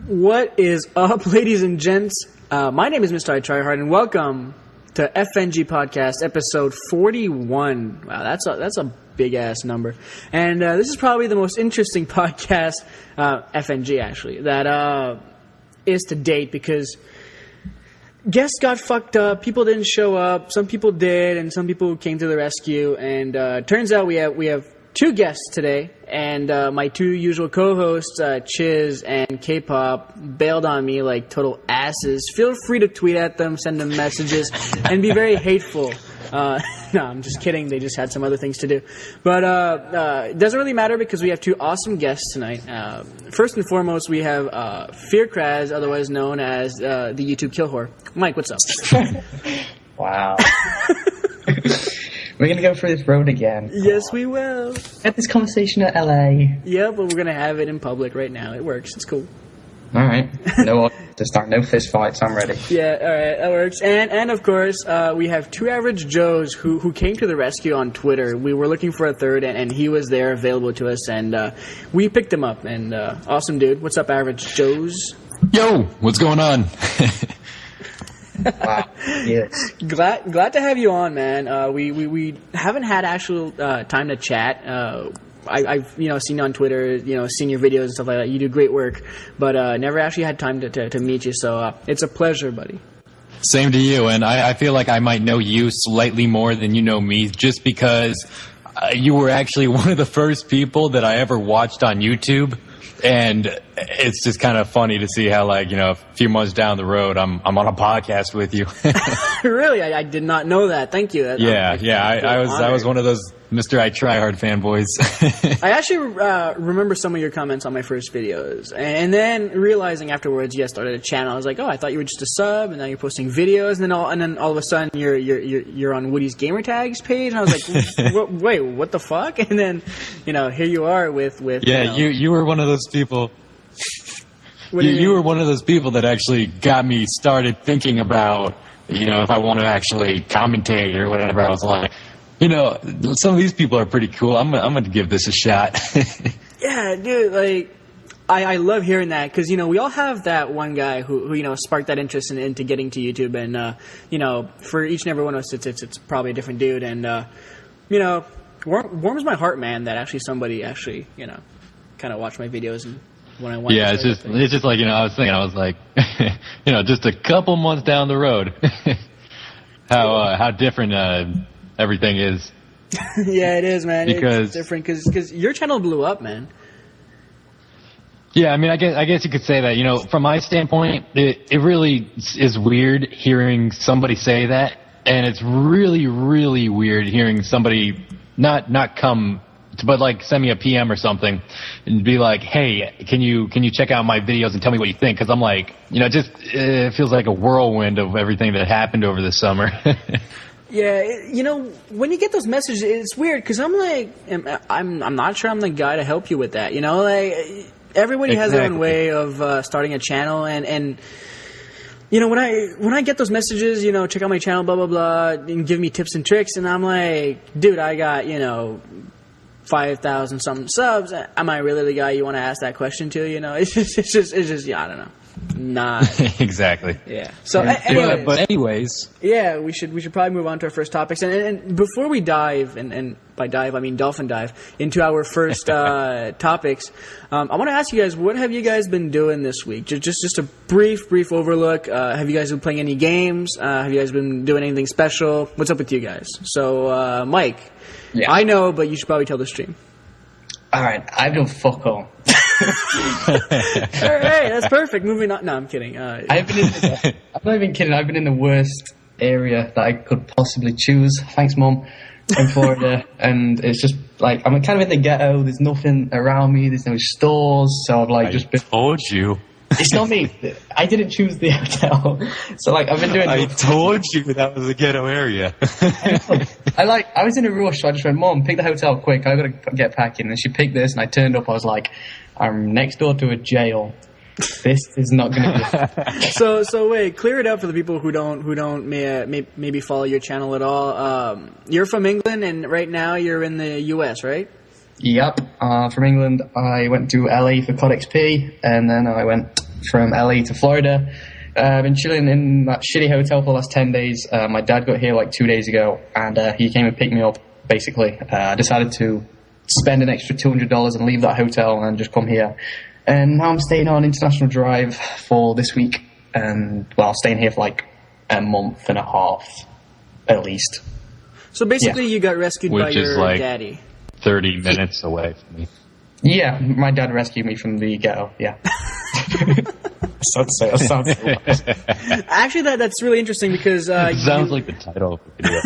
What is up, ladies and gents? My name is Mr. I Tryhard, and welcome to FNG Podcast, episode 41. Wow, that's a big-ass number. And this is probably the most interesting podcast, FNG actually, that is to date, because guests got fucked up, people didn't show up, some people did, and some people came to the rescue, and turns out we have two guests today, and my two usual co-hosts, Chiz and K-Pop, bailed on me like total asses. Feel free to tweet at them, send them messages, and be very hateful. No, I'm just kidding. They just had some other things to do. But it doesn't really matter because we have two awesome guests tonight. First and foremost, we have Fear Kraz, otherwise known as the YouTube Kill Whore. Mike, what's up? Wow. We're going to go through this road again. Yes, we will. Had this conversation at LA. Yeah, but we're going to have it in public right now. It works. It's cool. All right. No fist fights. I'm ready. Yeah, all right. That works. And of course, we have two average Joes who came to the rescue on Twitter. We were looking for a third, and he was there available to us, and we picked him up. And awesome dude. What's up, average Joes? Yo, what's going on? Wow. Yes. Glad to have you on, man. We haven't had actual time to chat. I've seen you on Twitter, seen your videos and stuff like that. You do great work, but never actually had time to meet you. So it's a pleasure, buddy. Same to you, and I feel like I might know you slightly more than you know me, just because you were actually one of the first people that I ever watched on YouTube. And it's just kind of funny to see how, a few months down the road, I'm on a podcast with you. Really? I did not know that. Thank you. I was one of those Mr. I Tryhard fanboys. I actually remember some of your comments on my first videos, and then realizing afterwards you guys started a channel. I was like, oh, I thought you were just a sub, and now you're posting videos, and then all of a sudden you're on Woody's Gamertags page, and I was like, wait, what the fuck? And then here you are with you were one of those people. You were one of those people that actually got me started thinking about, if I want to actually commentate or whatever. I was like, some of these people are pretty cool. I'm going to give this a shot. Yeah, dude, I love hearing that because, we all have that one guy who sparked that interest into getting to YouTube. And, for each and every one of us, it's probably a different dude. And, warms my heart, man, that actually somebody kind of watched my videos and when I went. Yeah, it's just like, I was like, just a couple months down the road, how different, everything is. Yeah, it is, man. Because it's different because your channel blew up, man. Yeah, I mean, I guess you could say that. From my standpoint, it really is weird hearing somebody say that, and it's really, really weird hearing somebody not come, but send me a PM or something and be like, hey, can you check out my videos and tell me what you think? Because I'm like, it feels like a whirlwind of everything that happened over the summer. Yeah, when you get those messages, it's weird because I'm like, I'm not sure I'm the guy to help you with that. Everybody has their own way of starting a channel, and when I get those messages, check out my channel, blah blah blah, and give me tips and tricks, and I'm like, dude, I got 5,000 something subs. Am I really the guy you want to ask that question to? It's just yeah, I don't know. Nah. Exactly. Yeah. So, anyways. Yeah, we should probably move on to our first topics. And before we dive, and by dive I mean dolphin dive, into our first topics, I want to ask you guys, what have you guys been doing this week? Just a brief overlook. Have you guys been playing any games? Have you guys been doing anything special? What's up with you guys? So, Mike, yeah. I know, but you should probably tell the stream. All right, I've done fuck all. All right, that's perfect. Moving on. No, I'm kidding. I'm not even kidding. I've been in the worst area that I could possibly choose. Thanks, Mum. In Florida, and it's just I'm kind of in the ghetto. There's nothing around me. There's no stores, so I've just been. Told you. It's not me. I didn't choose the hotel, so I've been doing. I told you that was a ghetto area. I was in a rush, so I just went, Mom, pick the hotel quick. I gotta get packing. And she picked this, and I turned up. I was like, I'm next door to a jail. This is not going to be. So wait, clear it up for the people who don't maybe follow your channel at all. You're from England, and right now you're in the US, right? Yep. From England, I went to LA for COD XP, and then I went from LA to Florida. I've been chilling in that shitty hotel for the last 10 days. My dad got here like 2 days ago, and he came and picked me up, basically. I decided to spend an extra $200 and leave that hotel and just come here. And now I'm staying on International Drive for this week, and, well, staying here for like a month and a half, at least. So basically you got rescued by your like daddy. 30 minutes away from me. Yeah, my dad rescued me from the ghetto, yeah. That sounds so Actually, that's really interesting because... it sounds like the title of the video.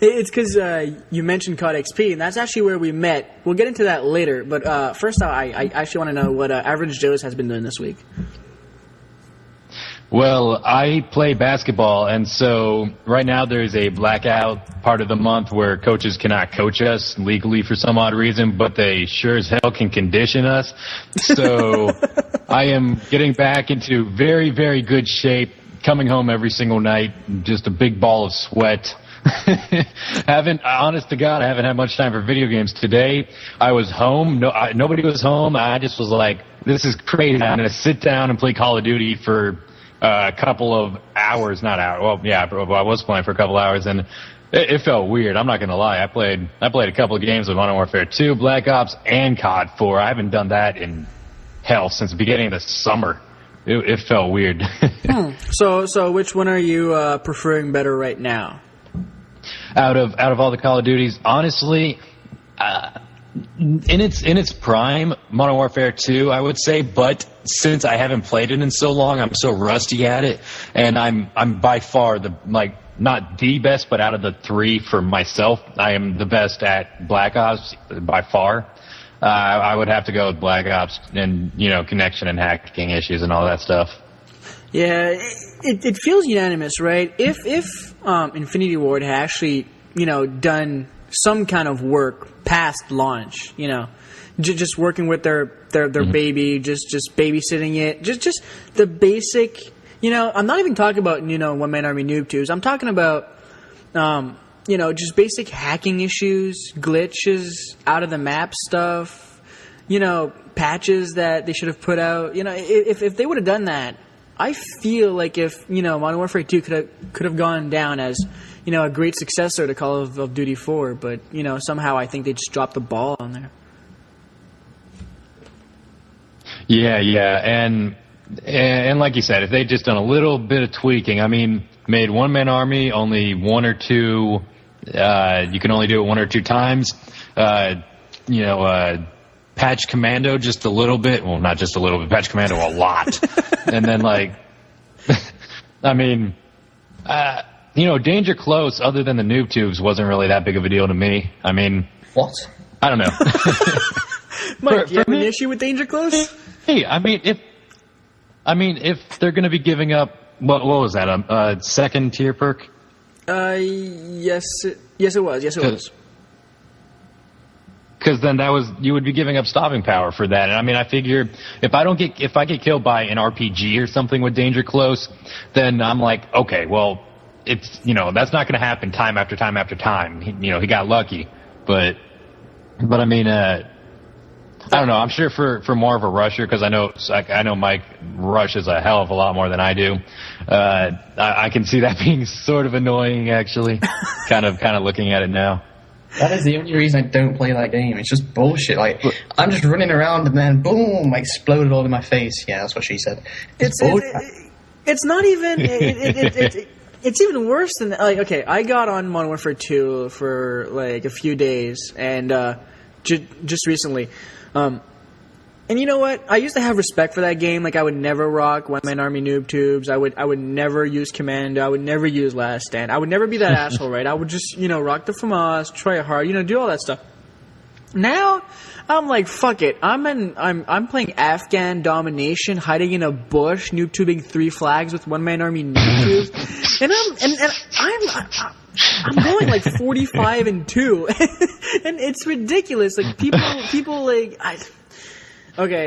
It's because you mentioned COD XP, and that's actually where we met. We'll get into that later, but first I actually want to know what Average Joe's has been doing this week. Well, I play basketball, and so right now there's a blackout part of the month where coaches cannot coach us legally for some odd reason, but they sure as hell can condition us. So I am getting back into very, very good shape, coming home every single night, just a big ball of sweat. Honest to God, I haven't had much time for video games today. I was home. Nobody was home. I just was like, this is crazy. I'm going to sit down and play Call of Duty for a couple of hours, not hours. Well, yeah, I was playing for a couple hours, and it felt weird. I'm not gonna lie. I played a couple of games of Modern Warfare 2, Black Ops, and COD 4. I haven't done that in hell since the beginning of the summer. It felt weird. So which one are you preferring better right now? Out of all the Call of Duties, honestly, in its prime, Modern Warfare 2, I would say, but since I haven't played it in so long, I'm so rusty at it, and I'm by far not the best, but out of the three for myself, I am the best at Black Ops by far. I would have to go with Black Ops and, connection and hacking issues and all that stuff. Yeah, it feels unanimous, right? If Infinity Ward had actually, done some kind of work past launch, just working with their baby, just babysitting it, just the basic, I'm not even talking about, One Man Army noob tubes. I'm talking about, just basic hacking issues, glitches, out of the map stuff, patches that they should have put out. If they would have done that, I feel like if, Modern Warfare 2 could have gone down as, a great successor to Call of Duty 4, but, somehow I think they just dropped the ball on there. Yeah, and like you said, if they'd just done a little bit of tweaking, made One Man Army only one or two, you can only do it one or two times, patch Commando just a little bit, well, not just a little bit, patch Commando a lot, and then Danger Close, other than the noob tubes, wasn't really that big of a deal to me. What? I don't know. Mike, do you have an issue with Danger Close? Hey, if they're going to be giving up, what was that? A second tier perk? Yes, it was. Because then you would be giving up stopping power for that. And I figure if I get killed by an RPG or something with Danger Close, then I'm like, okay, well, it's, that's not going to happen time after time after time. He got lucky, but I don't know. I'm sure for more of a rusher, because I know Mike rushes a hell of a lot more than I do. I can see that being sort of annoying, actually. kind of looking at it now. That is the only reason I don't play that game. It's just bullshit. I'm just running around and then boom, I exploded all in my face. Yeah, that's what she said. It's not even. It's even worse than okay. I got on Modern Warfare 2 for a few days, and just recently. And you know what? I used to have respect for that game. I would never rock One Man Army noob tubes. I would never use Commando. I would never use Last Stand. I would never be that asshole, right? I would just, rock the FAMAS, try hard, do all that stuff. Now, I'm like, fuck it. I'm playing Afghan domination, hiding in a bush, noob tubing 3 flags with One Man Army noob tubes. And I'm going 45-2, and it's ridiculous. People I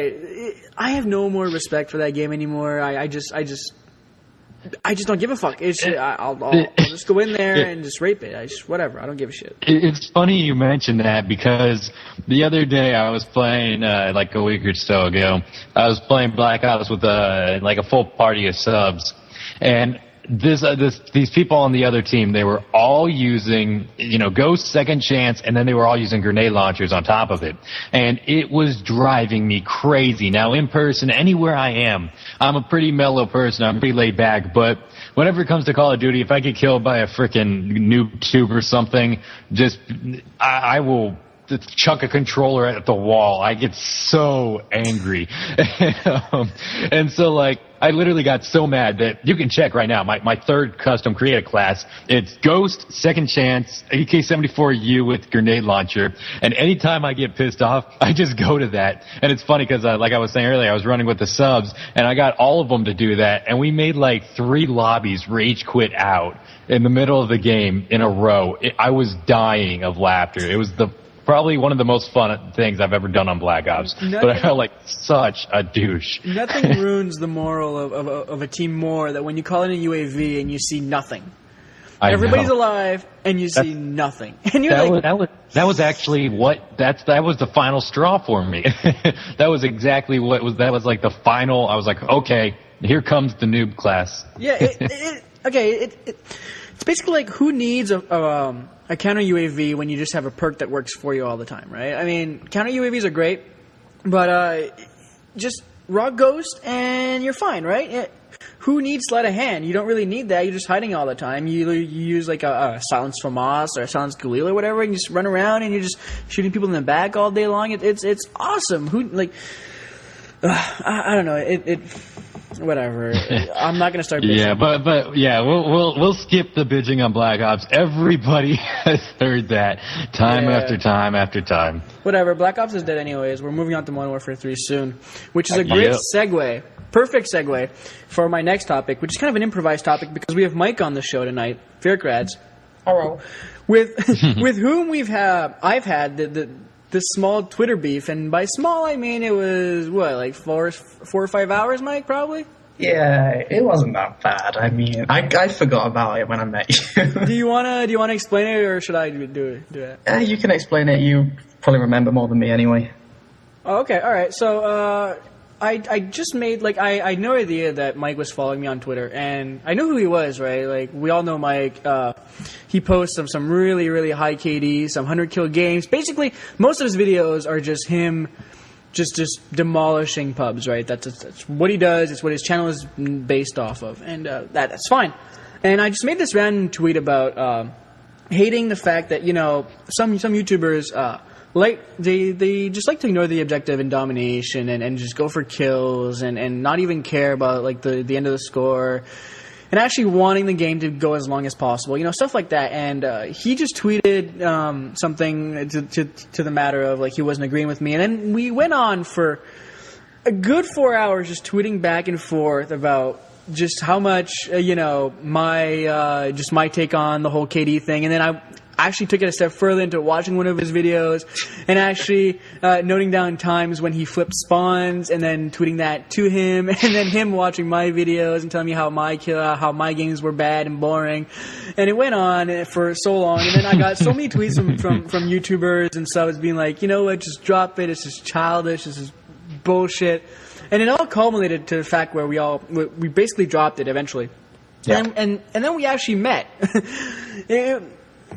have no more respect for that game anymore. I just I just don't give a fuck. I'll just go in there and just rape it. Whatever. I don't give a shit. It's funny you mentioned that because the other day I was playing, like a week or so ago, I was playing Black Ops with like a full party of subs, and these people on the other team, they were all using, Ghost, Second Chance, and then they were all using grenade launchers on top of it. And it was driving me crazy. Now, in person, anywhere I am, I'm a pretty mellow person. I'm pretty laid back. But whenever it comes to Call of Duty, if I get killed by a freaking noob tube or something, I will chuck a controller at the wall. I get so angry. And so, like, I literally got so mad that you can check right now. My third custom created class, it's Ghost, Second Chance, AK-74U with grenade launcher. And anytime I get pissed off, I just go to that. And it's funny because, like I was saying earlier, I was running with the subs, and I got all of them to do that. And we made like 3 lobbies rage quit out in the middle of the game in a row. I was dying of laughter. It was probably one of the most fun things I've ever done on Black Ops. But I felt like such a douche. Nothing ruins the moral of a team more than when you call in a UAV and you see nothing. Everybody's alive and you see nothing. And you're that was actually that was the final straw for me. That was exactly that was like the final. I was like, okay, here comes the noob class. Yeah, it's basically like, who needs a counter UAV when you just have a perk that works for you all the time, right? I mean, counter UAVs are great, but just raw Ghost and you're fine, right? Who needs sleight of hand? You don't really need that. You're just hiding all the time. You use like a Silence FAMAS or a Silence Galil or whatever, and you just run around and you're just shooting people in the back all day long. It's awesome. I don't know. Whatever. I'm not gonna start bitching. Yeah, but yeah, we'll skip the bitching on Black Ops. Everybody has heard that time after time after time. Whatever. Black Ops is dead anyways. We're moving on to Modern Warfare 3 soon, which is a great segue. Perfect segue for my next topic, which is kind of an improvised topic because we have Mike on the show tonight. Fearcrads. Hello. With whom I've had this small Twitter beef, and by small I mean it was like 4 or 5 hours, Mike, probably. Yeah, it wasn't that bad. I mean, I forgot about it when I met you. Do you wanna explain it, or should I do it? You can explain it. You probably remember more than me anyway. Oh, okay, all right. So I just made I had no idea that Mike was following me on Twitter, and I knew who he was, right? Like, we all know Mike. He posts some really, really high KD, some 100-kill games. Basically, most of his videos are just him just demolishing pubs, right? That's what he does. It's what his channel is based off of, and that's fine. And I just made this random tweet about hating the fact that, some YouTubers they just like to ignore the objective and domination and just go for kills and not even care about like the end of the score, and actually wanting the game to go as long as possible, stuff like that. And he just tweeted something to the matter of like he wasn't agreeing with me, and then we went on for a good 4 hours just tweeting back and forth about just how much my take on the whole KD thing. And then I actually took it a step further into watching one of his videos and actually noting down times when he flipped spawns and then tweeting that to him, and then him watching my videos and telling me how my games were bad and boring. And it went on for so long, and then I got so many tweets from YouTubers and subs being like, you know what, just drop it, it's just childish, this is bullshit. And it all culminated to the fact where we basically dropped it eventually. Yeah. And then we actually met.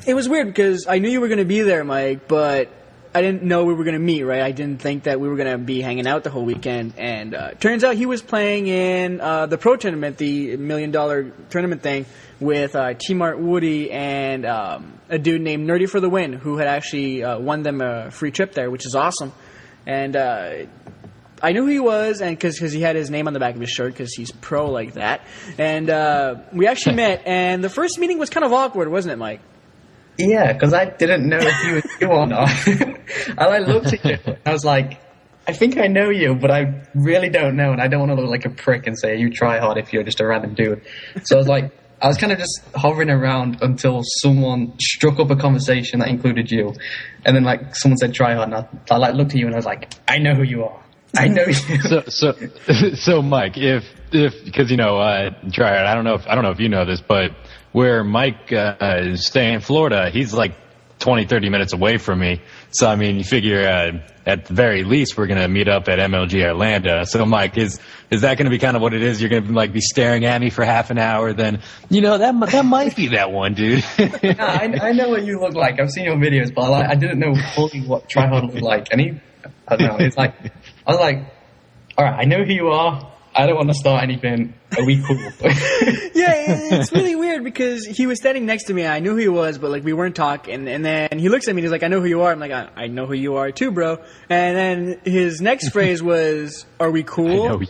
It was weird because I knew you were going to be there, Mike, but I didn't know we were going to meet, right? I didn't think that we were going to be hanging out the whole weekend. And turns out he was playing in the pro tournament, the $1 million tournament thing, with T-Mart Woody and a dude named Nerdy for the Win, who had actually won them a free trip there, which is awesome. And I knew who he was, and because he had his name on the back of his shirt, because he's pro like that. And we actually met, and the first meeting was kind of awkward, wasn't it, Mike? Yeah, because I didn't know if you were you or not. And I looked at you, I was like, I think I know you, but I really don't know, and I don't want to look like a prick and say you try hard if you're just a random dude. So I was kind of just hovering around until someone struck up a conversation that included you, and then someone said try hard, and I looked at you and I was like, I know who you are. I know. So Mike, if because Tryhard, I don't know if you know this, but where Mike is staying in Florida, he's like 20, 30 minutes away from me. So I mean, you figure at the very least we're gonna meet up at MLG Orlando. So Mike, is that gonna be kind of what it is? You're gonna like be staring at me for half an hour, then that might be that one, dude. I know what you look like. I've seen your videos, but I didn't know fully what Tryhard looked like. And I don't know. It's like I was like, all right, I know who you are. I don't want to start anything. Are we cool? Yeah, it's really weird because he was standing next to me. I knew who he was, but like we weren't talking. And then he looks at me and he's like, "I know who you are." I'm like, "I know who you are too, bro." And then his next phrase was, "Are we cool?" I know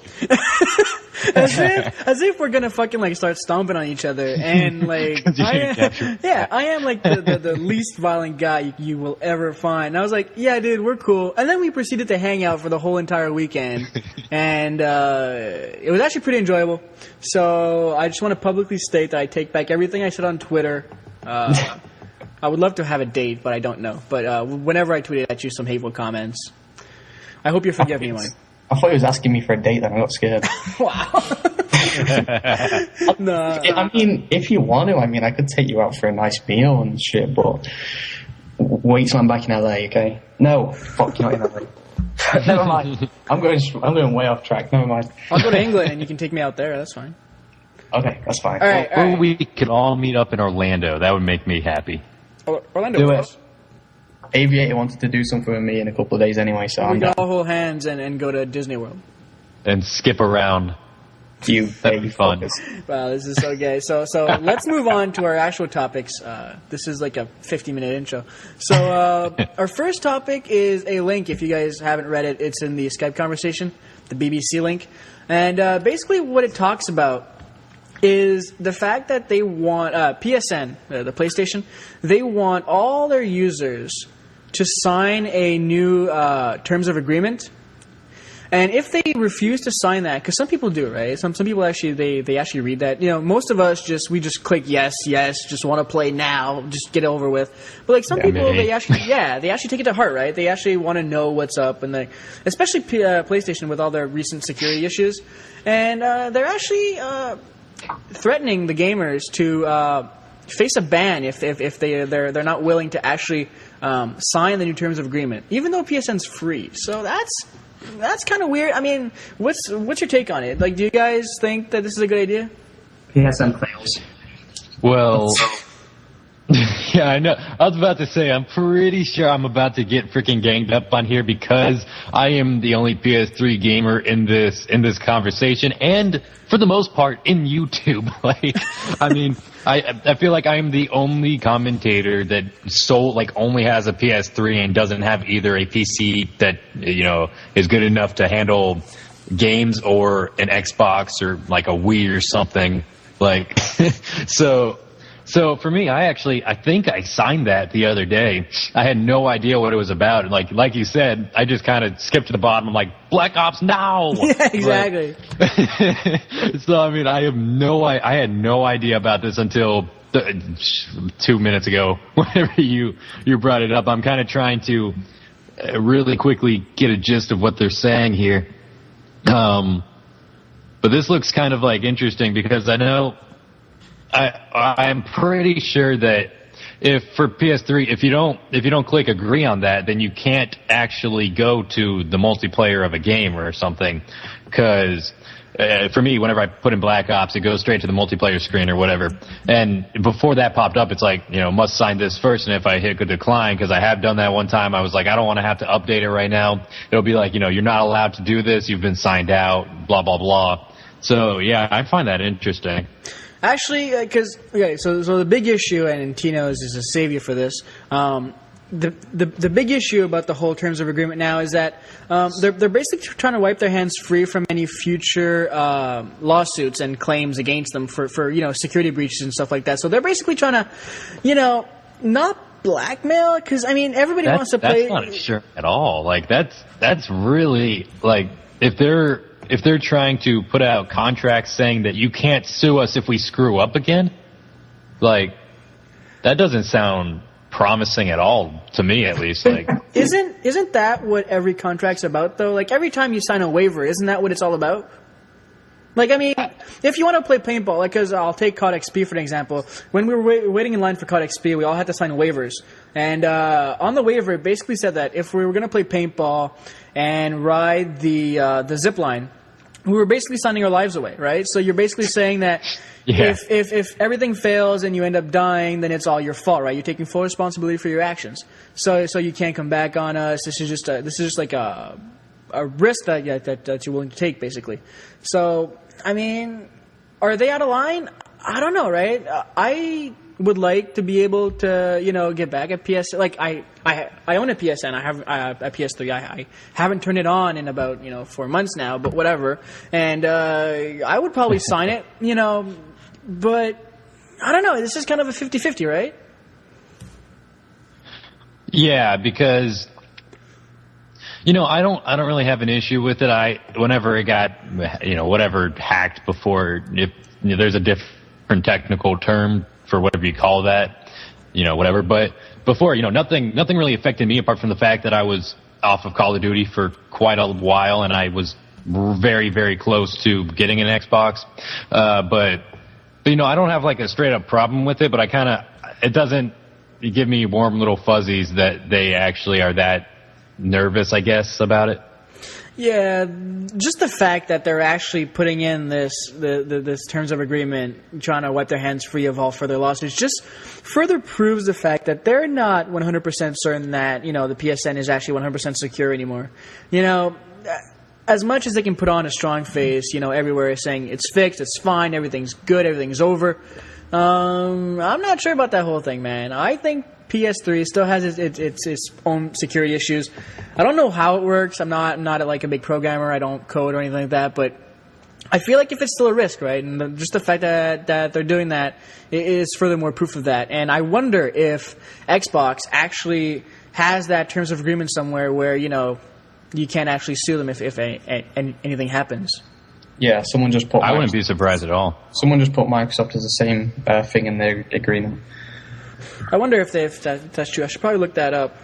as if we're gonna fucking like start stomping on each other. And like, I am like the least violent guy you will ever find. And I was like, "Yeah, dude, we're cool." And then we proceeded to hang out for the whole entire weekend, and it was actually pretty enjoyable. So I just want to publicly state that I take back everything I said on Twitter. I would love to have a date, but I don't know. But whenever I tweeted at you some hateful comments, I hope you forgive me, Mike. I thought he was asking me for a date, then I got scared. Wow. No. I mean, if you want to, I could take you out for a nice meal and shit, but wait till I'm back in LA, okay? No, fuck, you're not in LA. Never mind. I'm going way off track. Never mind. I'll go to England and you can take me out there. That's fine. Okay, that's fine. All right. Or we could all meet up in Orlando. That would make me happy. Orlando. Do it. Aviator wanted to do something with me in a couple of days anyway, so we can all hold hands and go to Disney World. And skip around. That'd be fun. Wow, this is so gay. So let's move on to our actual topics. This is like a 50-minute intro. So our first topic is a link. If you guys haven't read it, it's in the Skype conversation, the BBC link. And basically what it talks about is the fact that they want PSN, the PlayStation, they want all their users to sign a new terms of agreement. And if they refuse to sign that, because some people do, right? Some people actually they actually read that. Most of us we just click yes, just want to play now, just get it over with. But like some people, they actually take it to heart, right? They actually want to know what's up, and especially PlayStation with all their recent security issues, and they're actually threatening the gamers to face a ban if they're not willing to actually sign the new terms of agreement, even though PSN's free. So that's kind of weird. I mean, what's your take on it? Like, do you guys think that this is a good idea? PSN fails. Well, yeah, I know. I was about to say, I'm pretty sure I'm about to get freaking ganged up on here because I am the only PS3 gamer in this conversation, and for the most part in YouTube. I feel like I'm the only commentator that only has a PS3 and doesn't have either a PC that is good enough to handle games or an Xbox or like a Wii or something. So for me, I think I signed that the other day. I had no idea what it was about. Like you said, I just kind of skipped to the bottom. I'm like, Black Ops now! Yeah, exactly. So, I mean, I had no idea about this until 2 minutes ago, whenever you brought it up. I'm kind of trying to really quickly get a gist of what they're saying here. But this looks kind of interesting because I know I'm pretty sure that if for PS3, if you don't click agree on that, then you can't actually go to the multiplayer of a game or something. Because for me, whenever I put in Black Ops, it goes straight to the multiplayer screen or whatever. And before that popped up, it's like, must sign this first. And if I hit decline, because I have done that one time, I was like, I don't want to have to update it right now. It'll be like, you're not allowed to do this. You've been signed out, blah, blah, blah. So, yeah, I find that interesting. Actually, so the big issue, and Tino is a savior for this. The big issue about the whole terms of agreement now is that they're basically trying to wipe their hands free from any future lawsuits and claims against them for security breaches and stuff like that. So they're basically trying to, not blackmail, because I mean everybody wants to play. That's not sure at all. That's really if they're trying to put out contracts saying that you can't sue us if we screw up again, that doesn't sound promising at all, to me at least. Like, isn't that what every contract's about, though? Like, every time you sign a waiver, isn't that what it's all about? Like, I mean, if you want to play paintball, like, because I'll take COD XP for an example. When we were waiting in line for COD XP, we all had to sign waivers. And on the waiver, it basically said that if we were going to play paintball and ride the zip line, we were basically signing our lives away, right? So you're basically saying that if everything fails and you end up dying, then it's all your fault, right? You're taking full responsibility for your actions. So you can't come back on us. This is just like a risk that you're willing to take, basically. So, I mean, are they out of line? I don't know, right? I would like to be able to, get back at PS. Like, I own a PSN. I have a PS3. I haven't turned it on in about 4 months now, but whatever. And I would probably sign it, but I don't know. This is kind of a 50-50, right? Yeah, because I don't really have an issue with it. Whenever it got whatever hacked before, if there's a different technical term for whatever you call that, whatever. But before, nothing really affected me apart from the fact that I was off of Call of Duty for quite a while and I was very, very close to getting an Xbox. But I don't have like a straight up problem with it, but it doesn't give me warm little fuzzies that they actually are that nervous, I guess, about it. Yeah, just the fact that they're actually putting in this terms of agreement, trying to wipe their hands free of all further lawsuits, just further proves the fact that they're not 100% certain that the PSN is actually 100% secure anymore. As much as they can put on a strong face, everywhere saying it's fixed, it's fine, everything's good, everything's over. I'm not sure about that whole thing, man. I think PS3 still has its own security issues. I don't know how it works. I'm not like a big programmer. I don't code or anything like that. But I feel like if it's still a risk, right? And just the fact that they're doing that is furthermore proof of that. And I wonder if Xbox actually has that terms of agreement somewhere where you can't actually sue them if anything happens. Yeah, someone just put. I wouldn't be surprised at all. Someone just put Microsoft as the same thing in their agreement. I wonder if that's true. I should probably look that up.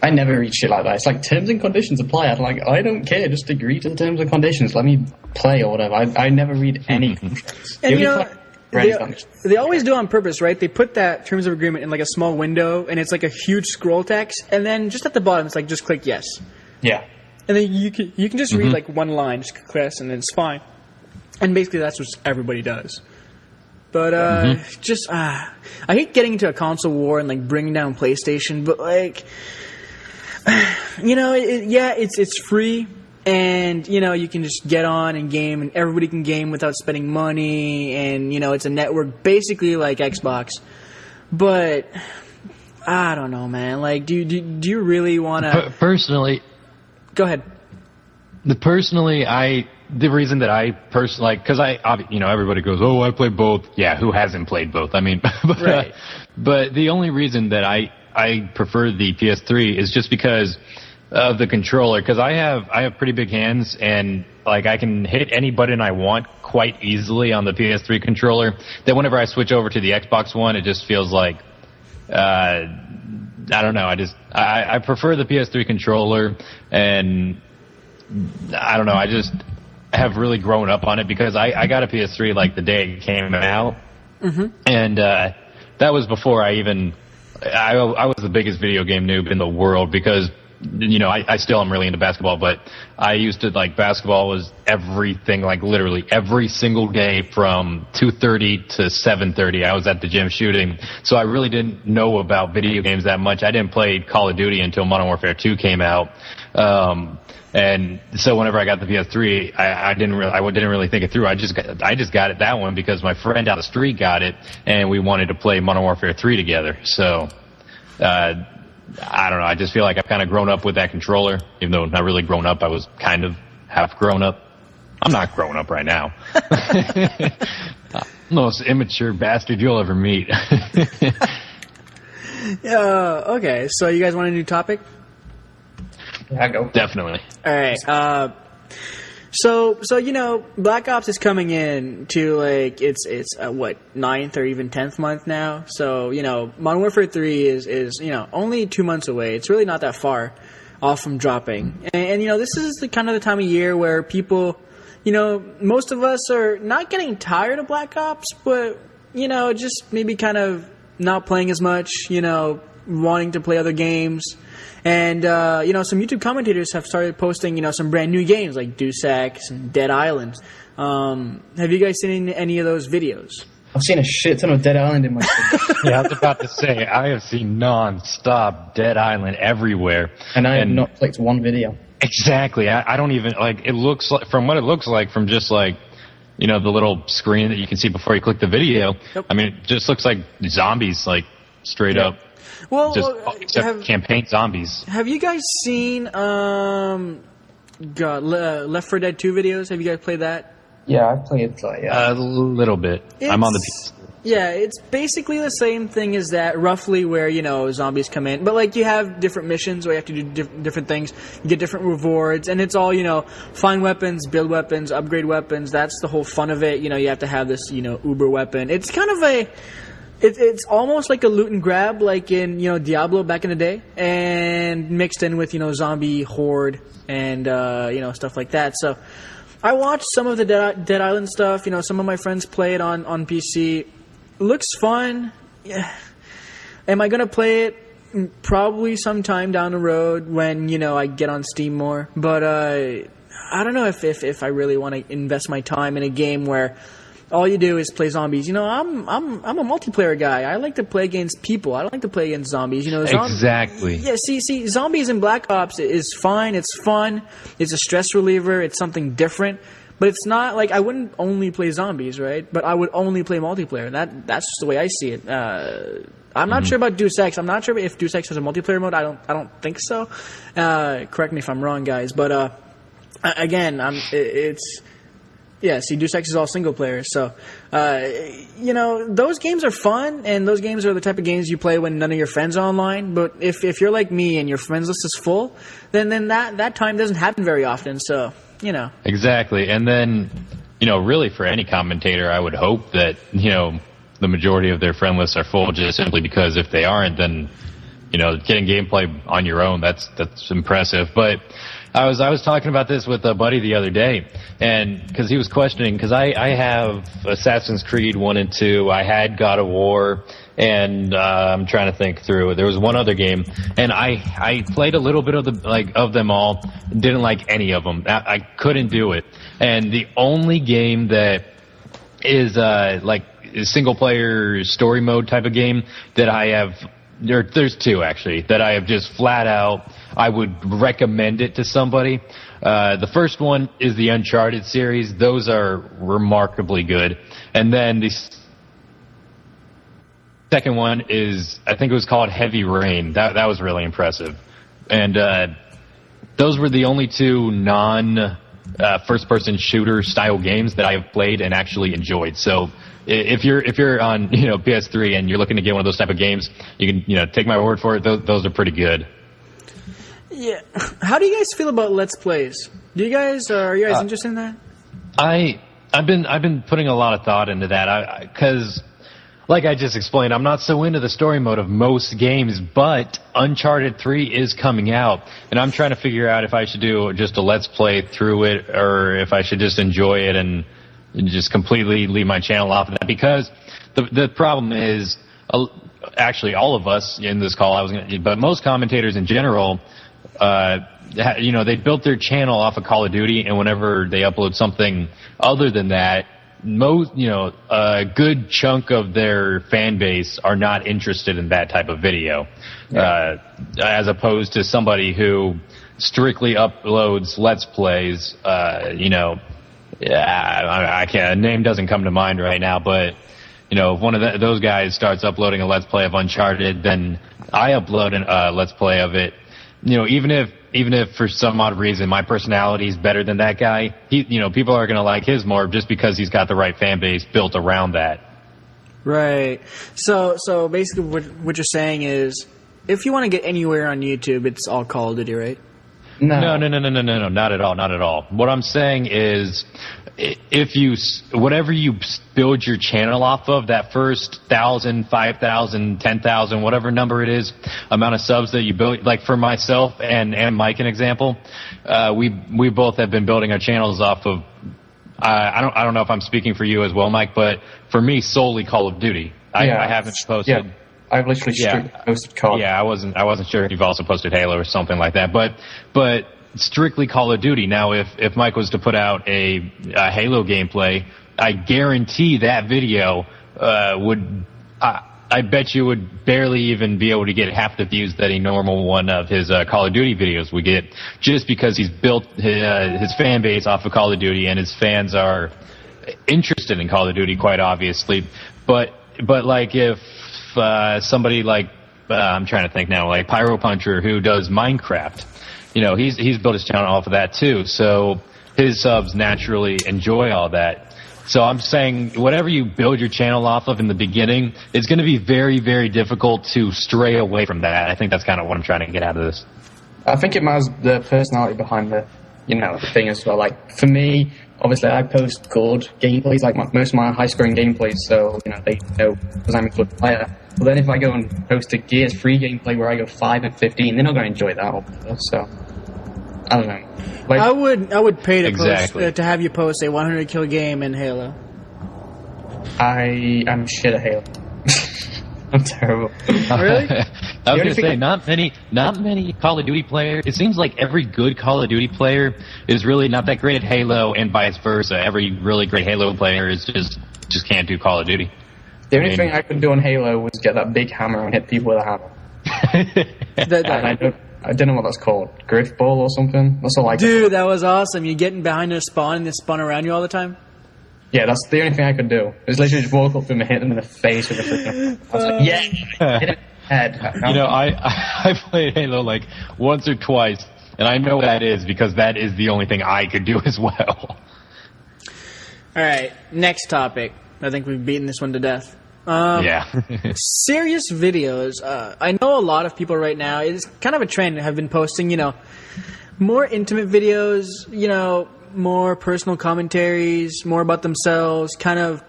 I never read shit like that. It's like terms and conditions apply. I'm like, I don't care. Just agree to the terms and conditions. Let me play or whatever. I never read any contracts. And they always do it on purpose, right? They put that terms of agreement in like a small window, and it's like a huge scroll text, and then just at the bottom, it's like just click yes. Yeah. And then you can just read like one line, just click yes, and then it's fine. And basically, that's what everybody does. But I hate getting into a console war and like bringing down PlayStation. But like, it's free, and you can just get on and game, and everybody can game without spending money, and it's a network basically like Xbox. But I don't know, man. Like, do you really want to? Personally, go ahead. The reason that I personally, because everybody goes, oh, I play both. Yeah, who hasn't played both? I mean, right. But the only reason that I prefer the PS3 is just because of the controller. Because I have pretty big hands, and like I can hit any button I want quite easily on the PS3 controller. That whenever I switch over to the Xbox One, it just feels like I don't know. I prefer the PS3 controller, and I don't know. I just have really grown up on it because I got a PS3 like the day it came out, and that was before I was the biggest video game noob in the world because I still am really into basketball, but I used to like basketball was everything, like literally every single day from 2:30 to 7:30 I was at the gym shooting, so I really didn't know about video games that much. I didn't play Call of Duty until Modern Warfare 2 came out. And so whenever I got the PS3, I didn't really think it through. I just got it that one because my friend down the street got it, and we wanted to play Modern Warfare 3 together. So I don't know. I just feel like I've kind of grown up with that controller, even though not really grown up. I was kind of half grown up. I'm not grown up right now. Most immature bastard you'll ever meet. Okay, so you guys want a new topic? Yeah, go. Definitely. All right. So Black Ops is coming in to like it's what, 9th or even 10th month now. So Modern Warfare 3 is only 2 months away. It's really not that far off from dropping. And this is the kind of the time of year where people, most of us are not getting tired of Black Ops, but just maybe kind of not playing as much. Wanting to play other games. And, some YouTube commentators have started posting, some brand new games like Deus Ex and Dead Island. Have you guys seen any of those videos? I've seen a shit ton of Dead Island in my Yeah, I was about to say, I have seen non-stop Dead Island everywhere. And I have not clicked one video. Exactly. I don't even, it looks like, from what it looks like, from just the little screen that you can see before you click the video, Yep. I mean, it just looks like zombies, straight up. Well, Except campaign zombies. Have you guys seen Left 4 Dead 2 videos? Have you guys played that? Yeah, I've played A little bit. I'm on the PC. Yeah, it's basically the same thing as that, roughly, where, zombies come in. But, you have different missions where you have to do different things. You get different rewards. And it's all, find weapons, build weapons, upgrade weapons. That's the whole fun of it. You have to have this, uber weapon. It's kind of It's almost like a loot and grab, like in Diablo back in the day, and mixed in with zombie horde and stuff like that. So I watched some of the Dead Island stuff. Some of my friends play it on PC. Looks fun. Yeah. Am I gonna play it? Probably sometime down the road when I get on Steam more. But I don't know if I really want to invest my time in a game where all you do is play zombies. I'm a multiplayer guy. I like to play against people. I don't like to play against zombies. Exactly. Yeah. See, zombies in Black Ops is fine. It's fun. It's a stress reliever. It's something different. But it's not like I wouldn't only play zombies, right? But I would only play multiplayer. That's just the way I see it. I'm not sure about Deus Ex. I'm not sure if Deus Ex has a multiplayer mode. I don't think so. Correct me if I'm wrong, guys. But again, see, Deus Ex is all single player. So, those games are fun, and those games are the type of games you play when none of your friends are online. But if you're like me and your friends list is full, then that time doesn't happen very often. So, Exactly. And then, really for any commentator, I would hope that, the majority of their friend lists are full, just simply because if they aren't, then, getting gameplay on your own, that's impressive. But I was talking about this with a buddy the other day, and because he was questioning, because I have Assassin's Creed 1 and 2, I had God of War, and I'm trying to think through. There was one other game, and I played a little bit of of them all. Didn't like any of them. I couldn't do it. And the only game that is a single player story mode type of game that I have. There's two, actually, that I have just flat out, I would recommend it to somebody. The first one is the Uncharted series. Those are remarkably good. And then the second one is, I think it was called Heavy Rain. That was really impressive. And those were the only two non-first-person shooter style games that I have played and actually enjoyed. So if you're on PS3 and you're looking to get one of those type of games, you can take my word for it. Those are pretty good. Yeah. How do you guys feel about Let's Plays? Are you guys interested in that? I've been putting a lot of thought into that because, like I just explained, I'm not so into the story mode of most games, but Uncharted 3 is coming out, and I'm trying to figure out if I should do just a Let's Play through it or if I should just enjoy it and just completely leave my channel off of that, because the problem is, actually all of us in this call, but most commentators in general, they built their channel off of Call of Duty, and whenever they upload something other than that, a good chunk of their fan base are not interested in that type of video, as opposed to somebody who strictly uploads Let's Plays, I can't. A name doesn't come to mind right now, but if one of those guys starts uploading a Let's Play of Uncharted, then I upload a Let's Play of it. Even if for some odd reason my personality is better than that guy, people are going to like his more just because he's got the right fan base built around that. Right. So basically, what you're saying is, if you want to get anywhere on YouTube, it's all Call of Duty, right? No, not at all, not at all. What I'm saying is, whatever you build your channel off of, that first 1,000, 5,000, 10,000, whatever number it is, amount of subs that you build, like for myself and Mike, an example, we both have been building our channels off of, I don't know if I'm speaking for you as well, Mike, but for me, solely Call of Duty. I haven't posted. Yeah. I've literally posted COD. Yeah, I wasn't sure if you've also posted Halo or something like that, but strictly Call of Duty. Now, if Mike was to put out a Halo gameplay, I guarantee that video I bet you would barely even be able to get half the views that a normal one of his Call of Duty videos would get, just because he's built his fan base off of Call of Duty, and his fans are interested in Call of Duty, quite obviously. But like if somebody like I'm trying to think now, like Pyro Puncher, who does Minecraft, he's built his channel off of that too. So his subs naturally enjoy all that. So I'm saying whatever you build your channel off of in the beginning, it's going to be very, very difficult to stray away from that. I think that's kind of what I'm trying to get out of this. I think it matters the personality behind the thing as well. Like for me, obviously I post good gameplays, like most of my high-scoring gameplays, so they know because I'm a good player. But then if I go and post a Gears 3 gameplay where I go 5 and 15, they're not going to enjoy that obviously. So I don't know. Like, I would pay to exactly. post to have you post a 100 kill game in Halo. I'm shit at Halo. I'm terrible. Really? I was going to say, not many Call of Duty players. It seems like every good Call of Duty player is really not that great at Halo, and vice versa. Every really great Halo player is just can't do Call of Duty. The only thing I could do on Halo was get that big hammer and hit people with a hammer. And I don't know what that's called. Griff ball or something? That's all I could do. Dude, that was awesome. You getting behind a spawn and they spun around you all the time? Yeah, that's the only thing I could do. It was literally just walk up to him and hit them in the face with a freaking... I was like, yeah! Hit him in the head. I played Halo like once or twice, and I know what that is because that is the only thing I could do as well. Alright, next topic. I think we've beaten this one to death. Yeah. Serious videos. I know a lot of people right now, it's kind of a trend, have been posting, more intimate videos, more personal commentaries, more about themselves, kind of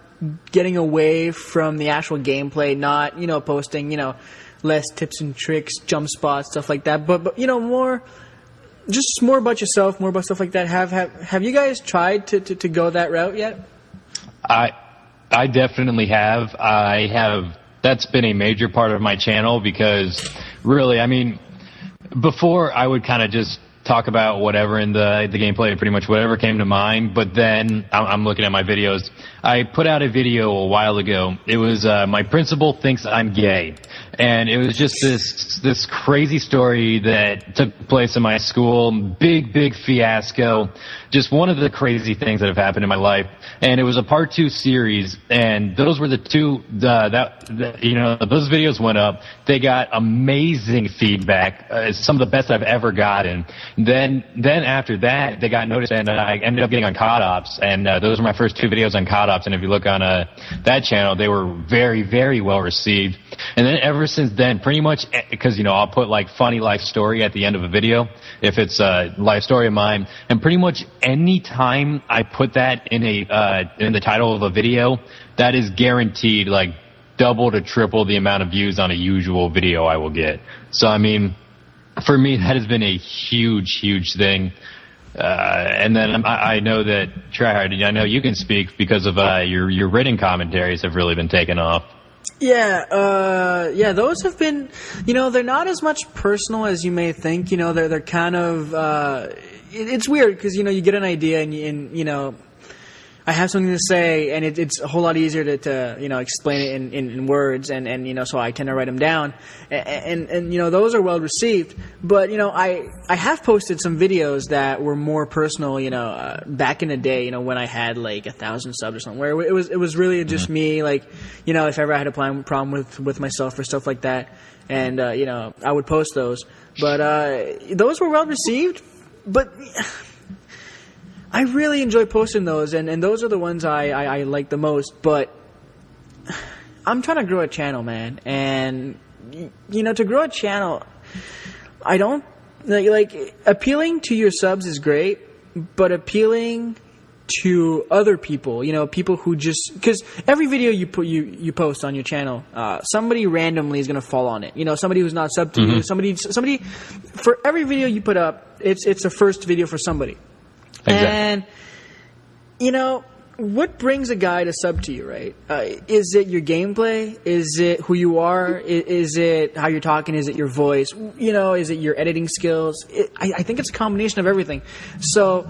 getting away from the actual gameplay, not, posting, less tips and tricks, jump spots, stuff like that, but more about yourself, more about stuff like that. Have you guys tried to go that route yet? I definitely have. That's been a major part of my channel because really, I mean, before I would kind of just talk about whatever in the gameplay, pretty much whatever came to mind, but then I'm looking at my videos. I put out a video a while ago. It was my principal thinks I'm gay, and it was just this crazy story that took place in my school. Big fiasco. Just one of the crazy things that have happened in my life. And it was a part 2 series, and those were the two those videos went up. They got amazing feedback, some of the best I've ever gotten. Then after that, they got noticed, and I ended up getting on COD Ops, and those were my first 2 videos on COD Ops. And if you look on that channel, they were very, very well received. And then ever since then, pretty much, because I'll put like funny life story at the end of a video if it's a life story of mine, and pretty much any time I put that in the title of a video, that is guaranteed like double to triple the amount of views on a usual video I will get. So I mean, for me, that has been a huge thing. And then I know that Tryhard, I know you can speak because of your written commentaries have really been taken off. Yeah, those have been, they're not as much personal as you may think. They're kind of, it's weird because, you get an idea and I have something to say, and it's a whole lot easier to explain it in words, and so I tend to write them down, and those are well received. But I have posted some videos that were more personal, back in the day, when I had like 1,000 subs or something, where it was really just me, like if ever I had a problem with myself or stuff like that, and I would post those. But those were well received, but. I really enjoy posting those, and those are the ones I like the most, but I'm trying to grow a channel, man, and, to grow a channel, I don't like appealing to your subs is great, but appealing to other people, people who just, because every video you post on your channel, somebody randomly is going to fall on it. Somebody who's not sub to you, somebody for every video you put up, it's a first video for somebody. Exactly. And what brings a guy to sub to you, right? Is it your gameplay? Is it who you are? Is it how you're talking? Is it your voice? Is it your editing skills? I think it's a combination of everything. So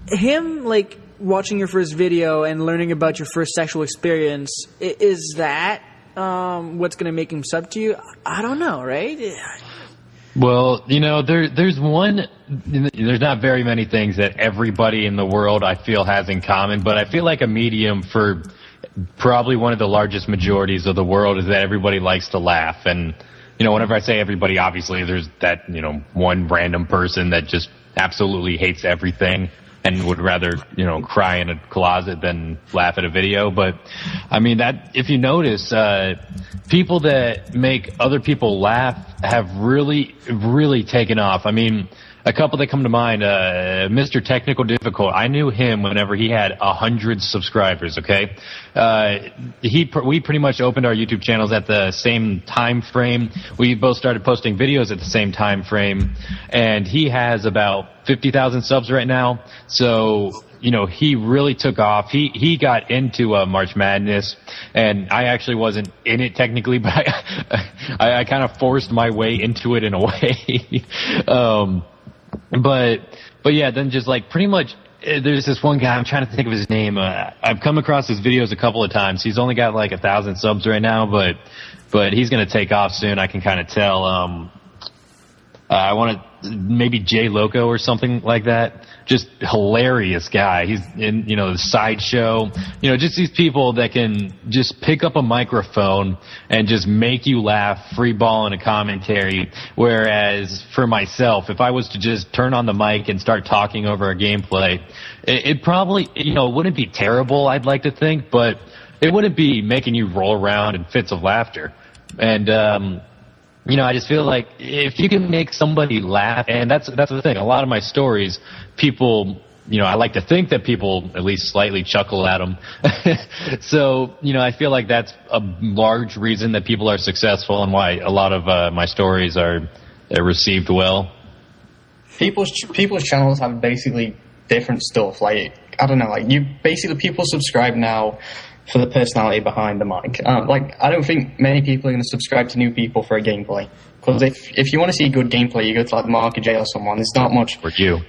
him, like, watching your first video and learning about your first sexual experience, is that what's going to make him sub to you? I don't know, right? Well, there's not very many things that everybody in the world, I feel, has in common, but I feel like a medium for probably one of the largest majorities of the world is that everybody likes to laugh. And, whenever I say everybody, obviously there's that, one random person that just absolutely hates everything and would rather, cry in a closet than laugh at a video. But, I mean, that, if you notice, people that make other people laugh have really, really taken off. I mean, a couple that come to mind, Mr. Technical Difficult. I knew him whenever he had 100 subscribers, okay? We pretty much opened our YouTube channels at the same time frame. We both started posting videos at the same time frame, and he has about 50,000 subs right now. So, he really took off. He got into March Madness, and I actually wasn't in it technically, but I kind of forced my way into it in a way. But yeah, then just like pretty much there's this one guy, I'm trying to think of his name. I've come across his videos a couple of times. He's only got like 1,000 subs right now, but he's going to take off soon. I can kind of tell. I want to maybe Jay Loco or something like that. Just hilarious guy. He's in, the sideshow, just these people that can just pick up a microphone and just make you laugh, free ball in a commentary. Whereas for myself, if I was to just turn on the mic and start talking over a gameplay, it probably, wouldn't be terrible, I'd like to think, but it wouldn't be making you roll around in fits of laughter. And, I just feel like if you can make somebody laugh, and that's the thing. A lot of my stories, people, I like to think that people at least slightly chuckle at them. So, I feel like that's a large reason that people are successful and why a lot of my stories are received well. People's channels have basically different stuff. Like, I don't know, like people subscribe now for the personality behind the mic. I don't think many people are going to subscribe to new people for a gameplay. Because if you want to see good gameplay, you go to like Mark or Jay or someone. There's not much. Or you.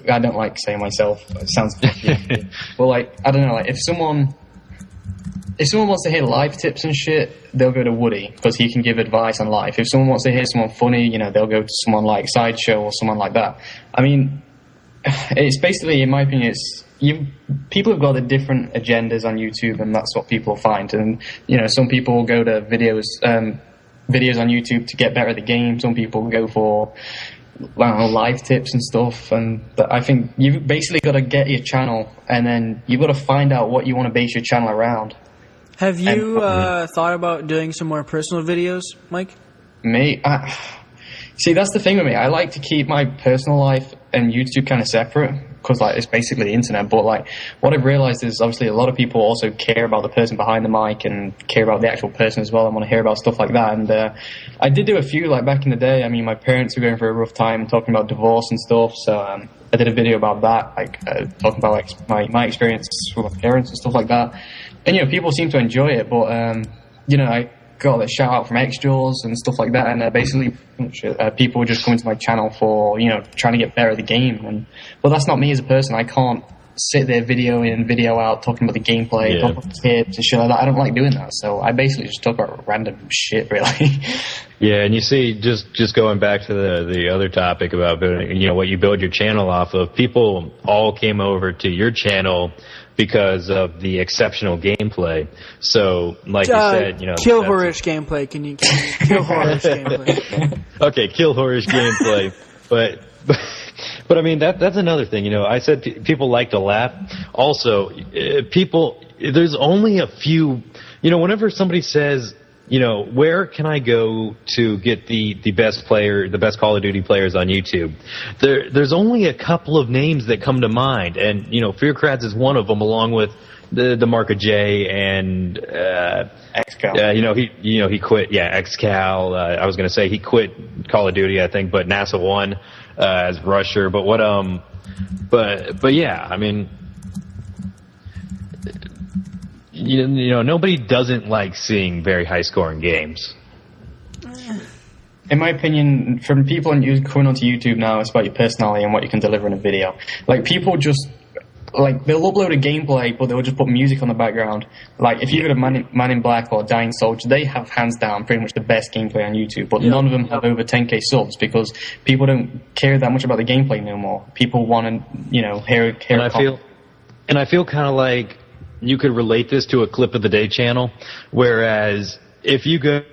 I don't like saying myself. It sounds. Well, I don't know. Like if someone wants to hear life tips and shit, they'll go to Woody because he can give advice on life. If someone wants to hear someone funny, they'll go to someone like Sideshow or someone like that. I mean, it's basically, in my opinion, people have got the different agendas on YouTube, and that's what people find. And some people will go to videos on YouTube to get better at the game. Some people go for live tips and stuff. But I think you've basically got to get your channel, and then you've got to find out what you want to base your channel around. Have you thought about doing some more personal videos, Mike? Me? See, that's the thing with me. I like to keep my personal life and YouTube kind of separate because, it's basically the internet. But, what I've realized is, obviously, a lot of people also care about the person behind the mic and care about the actual person as well and want to hear about stuff like that. And I did do a few, back in the day. I mean, my parents were going through a rough time and talking about divorce and stuff. So I did a video about that, talking about, my experience with my parents and stuff like that. And, people seem to enjoy it. But, I got a shout out from X-Jaws and stuff like that, and basically people just coming to my channel for trying to get better at the game. But that's not me as a person. I can't sit there video in, video out, talking about the gameplay, talking about tips and shit like that. I don't like doing that, so I basically just talk about random shit, really. Yeah, and you see, just going back to the other topic about building, what you build your channel off of, people all came over to your channel because of the exceptional gameplay. So, like you said, kill horish gameplay. Can you kill horish gameplay? Okay, kill horish gameplay. But I mean that's another thing. I said people like to laugh. Also, people. There's only a few. Whenever somebody says, where can I go to get the best Call of Duty players on YouTube? There's only a couple of names that come to mind, and Fearcrats is one of them, along with the Marka J and XCal. He quit. Yeah, XCal. I was going to say he quit Call of Duty, I think, but NASA won as rusher. But but yeah, I mean, nobody doesn't like seeing very high scoring games. In my opinion, from people coming onto YouTube now, it's about your personality and what you can deliver in a video. Like, people just, like, they'll upload a gameplay, but they'll just put music on the background. Like, if you go to Man in Black or Dying Soldier, they have hands down pretty much the best gameplay on YouTube, but none of them have over 10k subs because people don't care that much about the gameplay no more. People want to, hear. And I feel kind of like you could relate this to a Clip of the Day channel, whereas if you go,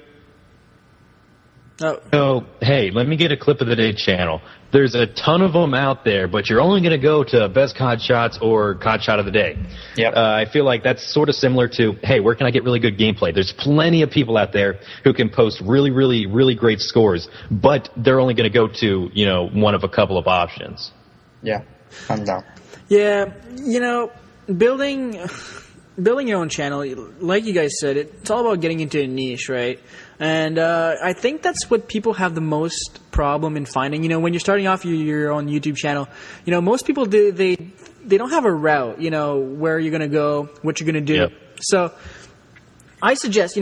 hey, let me get a Clip of the Day channel. There's a ton of them out there, but you're only going to go to Best COD Shots or COD Shot of the Day. Yep. I feel like that's sort of similar to, hey, where can I get really good gameplay? There's plenty of people out there who can post really, really, really great scores, but they're only going to go to, one of a couple of options. Yeah, I'm down. Yeah, building your own channel, like you guys said, it's all about getting into a niche, right? And I think that's what people have the most problem in finding. When you're starting off your own YouTube channel, most people they don't have a route, where you're going to go, what you're going to do. Yep. So I suggest,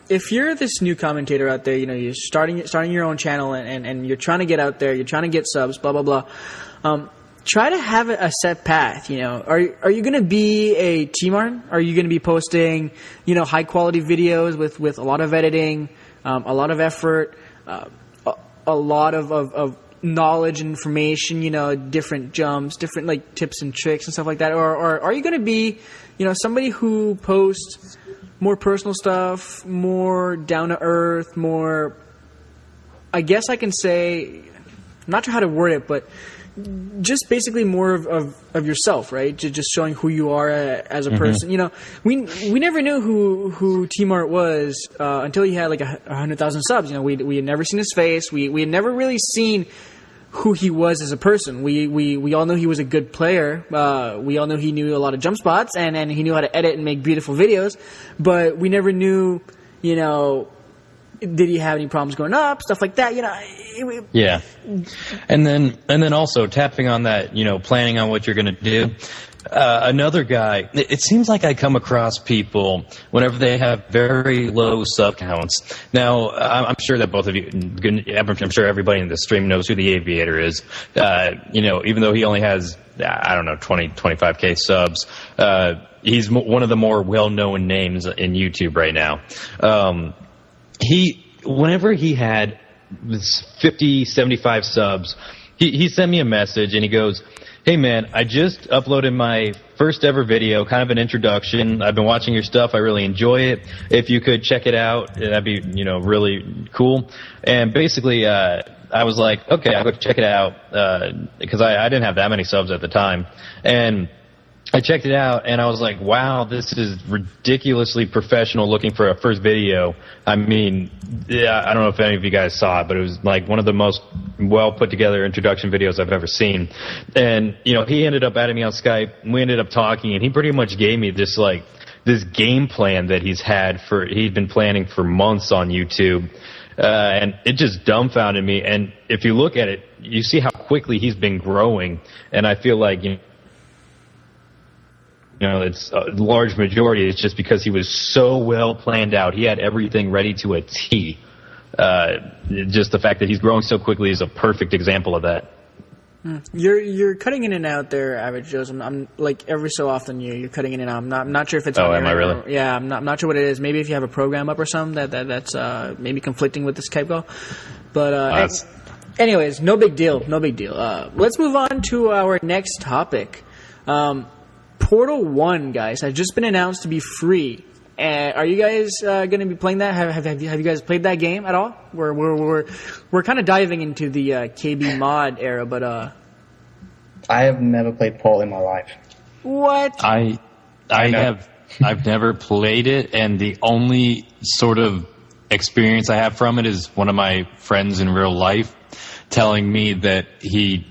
if you're this new commentator out there, you're starting your own channel and you're trying to get out there, you're trying to get subs, blah, blah, blah. Try to have a set path, Are you going to be a T-Martin? Are you going to be posting, high quality videos with a lot of editing, a lot of effort, a lot of knowledge and information, different jumps, different like tips and tricks and stuff like that? Or are you going to be, somebody who posts more personal stuff, more down to earth, more, I guess I can say, I'm not sure how to word it, but just basically more of yourself, right? Just showing who you are as a person. We never knew who T-Mart was until he had like 100,000 subs. We had never seen his face. We had never really seen who he was as a person. We all know he was a good player. We all know he knew a lot of jump spots and he knew how to edit and make beautiful videos. But we never knew, did he have any problems going up, stuff like that, Yeah. And then also tapping on that, planning on what you're going to do. Another guy, it seems like I come across people whenever they have very low sub counts. Now, I'm sure that both of you, I'm sure everybody in the stream knows who the Aviator is. Even though he only has, 25k subs, he's one of the more well-known names in YouTube right now. Whenever he had 50, 75 subs, he sent me a message and he goes, "Hey man, I just uploaded my first ever video, kind of an introduction. I've been watching your stuff. I really enjoy it. If you could check it out, that'd be, really cool." And basically, I was like, okay, I'll go check it out, because I didn't have that many subs at the time. And I checked it out, and I was like, wow, this is ridiculously professional looking for a first video. I mean, I don't know if any of you guys saw it, but it was like one of the most well put together introduction videos I've ever seen. And, he ended up adding me on Skype, and we ended up talking, and he pretty much gave me this game plan that he'd been planning for months on YouTube. And it just dumbfounded me. And if you look at it, you see how quickly he's been growing. And I feel like, it's a large majority. It's just because he was so well planned out. He had everything ready to a T. Just the fact that he's growing so quickly is a perfect example of that. You're cutting in and out there, Average Joe's. I'm like every so often you're cutting in and out. I'm not sure if it's. Oh, am I really? Yeah, I'm not sure what it is. Maybe if you have a program up or something that's maybe conflicting with this Skype call. But anyways, no big deal. Let's move on to our next topic. Portal 1, guys, has just been announced to be free. Are you guys going to be playing that? Have you guys played that game at all? We're kind of diving into the KB mod era, but I have never played Portal in my life. What? I've never played it, and the only sort of experience I have from it is one of my friends in real life telling me that he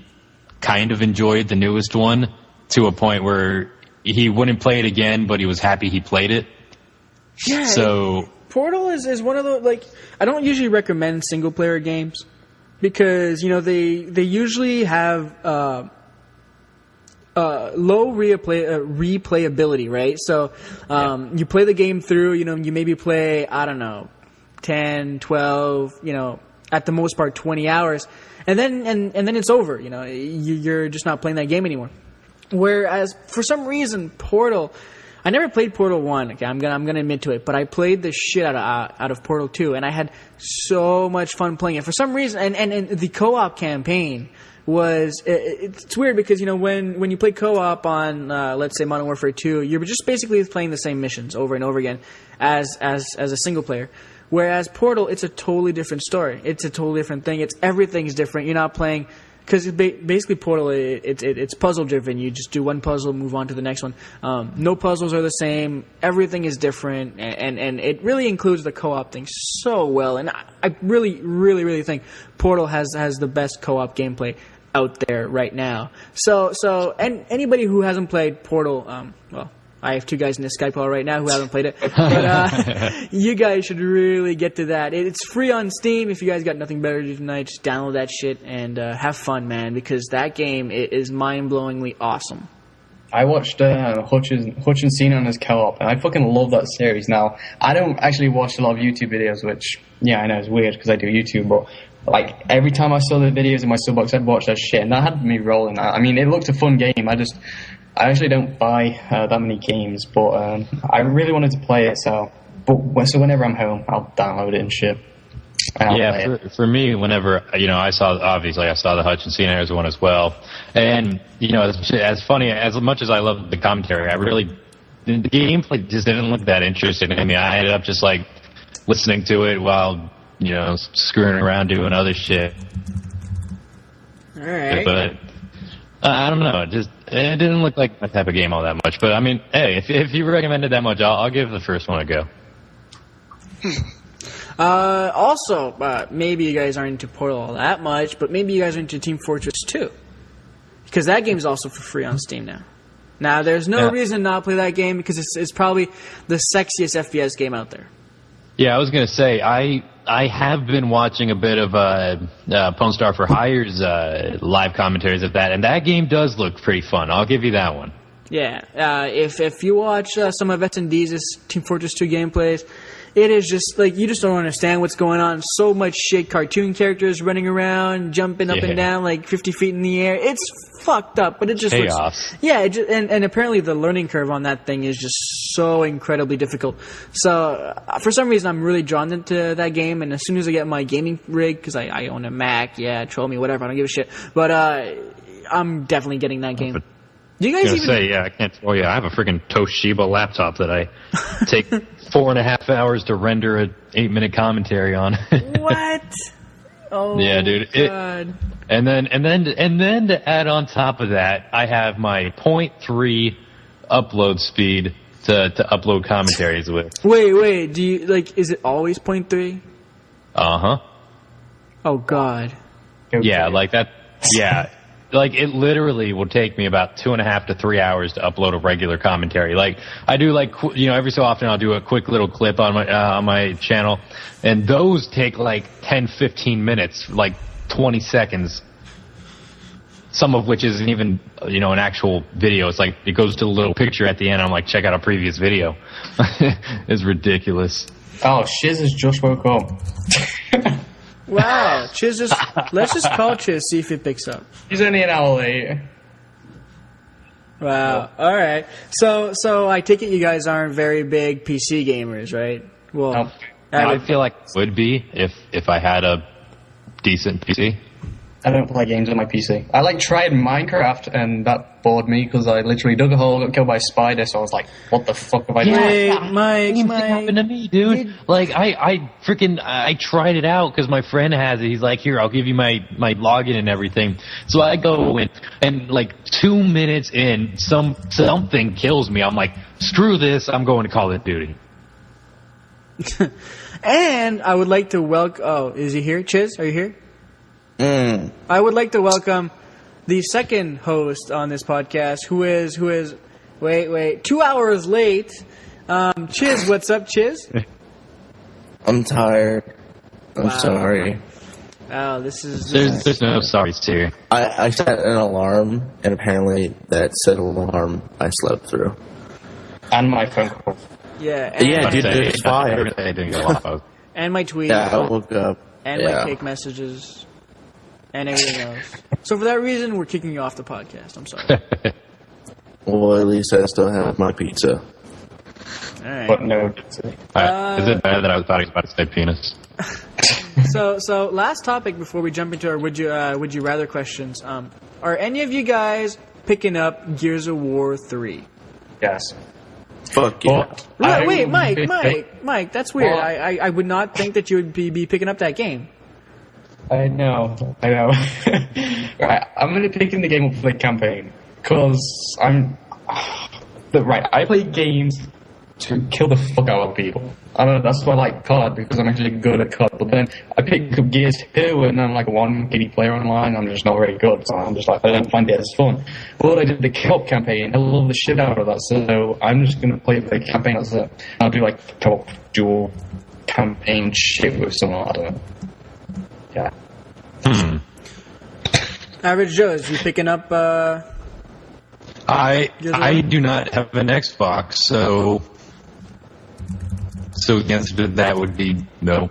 kind of enjoyed the newest one to a point where he wouldn't play it again, but he was happy he played it. Yeah. So Portal is one of the, like, I don't usually recommend single player games because, you know, they usually have low replayability, right? So you play the game through, you know, you maybe play, I don't know, 10, 12, you know, at the most part 20 hours, and then it's over, you know, you're just not playing that game anymore. Whereas for some reason Portal, I never played Portal 1, okay, I'm gonna admit to it, but I played the shit out of Portal 2, and I had so much fun playing it. For some reason, and the co-op campaign was, it's weird because, you know, when you play co-op on, let's say Modern Warfare 2, you're just basically playing the same missions over and over again as a single player. Whereas Portal, it's a totally different story. It's a totally different thing. Everything's different. You're not playing, because basically Portal, it's puzzle driven. You just do one puzzle, move on to the next one. No puzzles are the same. Everything is different, and it really includes the co-op thing so well. And I really, really, really think Portal has the best co-op gameplay out there right now. So and anybody who hasn't played Portal, well, I have two guys in this Skype call right now who haven't played it, but you guys should really get to that. It's free on Steam. If you guys got nothing better to do tonight, just download that shit and have fun, man, because that game is mind-blowingly awesome. I watched Hutch and Cena on his co-op, and I fucking love that series. Now, I don't actually watch a lot of YouTube videos, which, yeah, I know is weird because I do YouTube, but like every time I saw the videos in my subbox, I'd watch that shit, and that had me rolling. I mean, it looked a fun game. I actually don't buy that many games, but I really wanted to play it. So whenever I'm home, I'll download it and shit. For me, whenever, you know, I saw the Hutch and Cena one as well, and you know, as funny as much as I love the commentary, the gameplay just didn't look that interesting to me. I ended up just like listening to it while, you know, screwing around doing other shit. All right. But I don't know. It didn't look like my type of game all that much. But I mean, hey, if you recommend it that much, I'll give the first one a go. Also, maybe you guys aren't into Portal all that much, but maybe you guys are into Team Fortress 2. Because that game's also for free on Steam now. Now, there's no reason to not play that game because it's probably the sexiest FPS game out there. Yeah, I was going to say, I have been watching a bit of Pwn Star for Hire's live commentaries of that, and that game does look pretty fun. I'll give you that one. Yeah, if you watch some of S&D's Team Fortress 2 gameplays, it is just like you just don't understand what's going on. So much shit, cartoon characters running around, jumping up and down like 50 feet in the air. It's fucked up, but it just chaos. And apparently the learning curve on that thing is just so incredibly difficult. So for some reason I'm really drawn into that game, and as soon as I get my gaming rig, because I own a Mac, troll me, whatever, I don't give a shit. But I'm definitely getting that game. Do you guys I can't. Oh yeah, I have a freaking Toshiba laptop that I take 4.5 hours to render an 8-minute commentary on. What? Oh yeah, dude. God. And then to add on top of that, I have my 0.3 upload speed to upload commentaries with. Wait. Do you is it always 0.3? Uh-huh. Oh God. Okay. Yeah, like that. Yeah. Like, it literally will take me about 2.5 to 3 hours to upload a regular commentary. Like, I do, like, you know, every so often I'll do a quick little clip on my channel, and those take, like, 10, 15 minutes, like, 20 seconds, some of which isn't even, you know, an actual video. It's like, it goes to a little picture at the end. I'm like, check out a previous video. It's ridiculous. Oh, Shiz has just woke up. Wow, let's just call Chiz, see if he picks up. He's only an hour late. Wow, alright. So I take it you guys aren't very big PC gamers, right? Well, I feel like I would be if I had a decent PC. I don't play games on my PC. I tried Minecraft, and that bored me because I literally dug a hole, got killed by a spider, so I was like, what the fuck have I done? Hey, Mike, happened to me, dude. I tried it out because my friend has it. He's like, here, I'll give you my login and everything. So I go in, and like 2 minutes in, something kills me. I'm like, screw this, I'm going to Call of Duty. And I would like to welcome... Oh, is he here? Chiz, are you here? I would like to welcome the second host on this podcast, who is... Wait, 2 hours late. Chiz, what's up, Chiz? I'm tired. I'm sorry. Oh, this is... There's no sorries here. I set an alarm, and apparently that set alarm I slept through. And my phone call. Yeah, Dude, there's fire. I didn't go off of. and my tweet. Yeah, I woke up. And my cake messages. And everything else. So for that reason, we're kicking you off the podcast. I'm sorry. Well, at least I still have my pizza. All right. But no. Is it bad that I thought he was about to say penis? So last topic before we jump into our would you rather questions. Are any of you guys picking up Gears of War 3? Yes. Fuck yeah. Right, wait, Mike, that's weird. I would not think that you would be picking up that game. I know. Right, I'm going to pick in the game up for the campaign. Because I play games to kill the fuck out of people. I don't know, that's why I like COD, because I'm actually good at COD. But then I pick up Gears 2, and I'm like one giddy player online, I'm just not very good. So I'm just like, I don't find it as fun. But I did the co-op campaign, I love the shit out of that. So I'm just going to play the campaign as it. I'll do like co-op dual campaign shit with someone, I don't know. Yeah. Average Joe, is you picking up... I do not have an Xbox, so the answer to that would be no.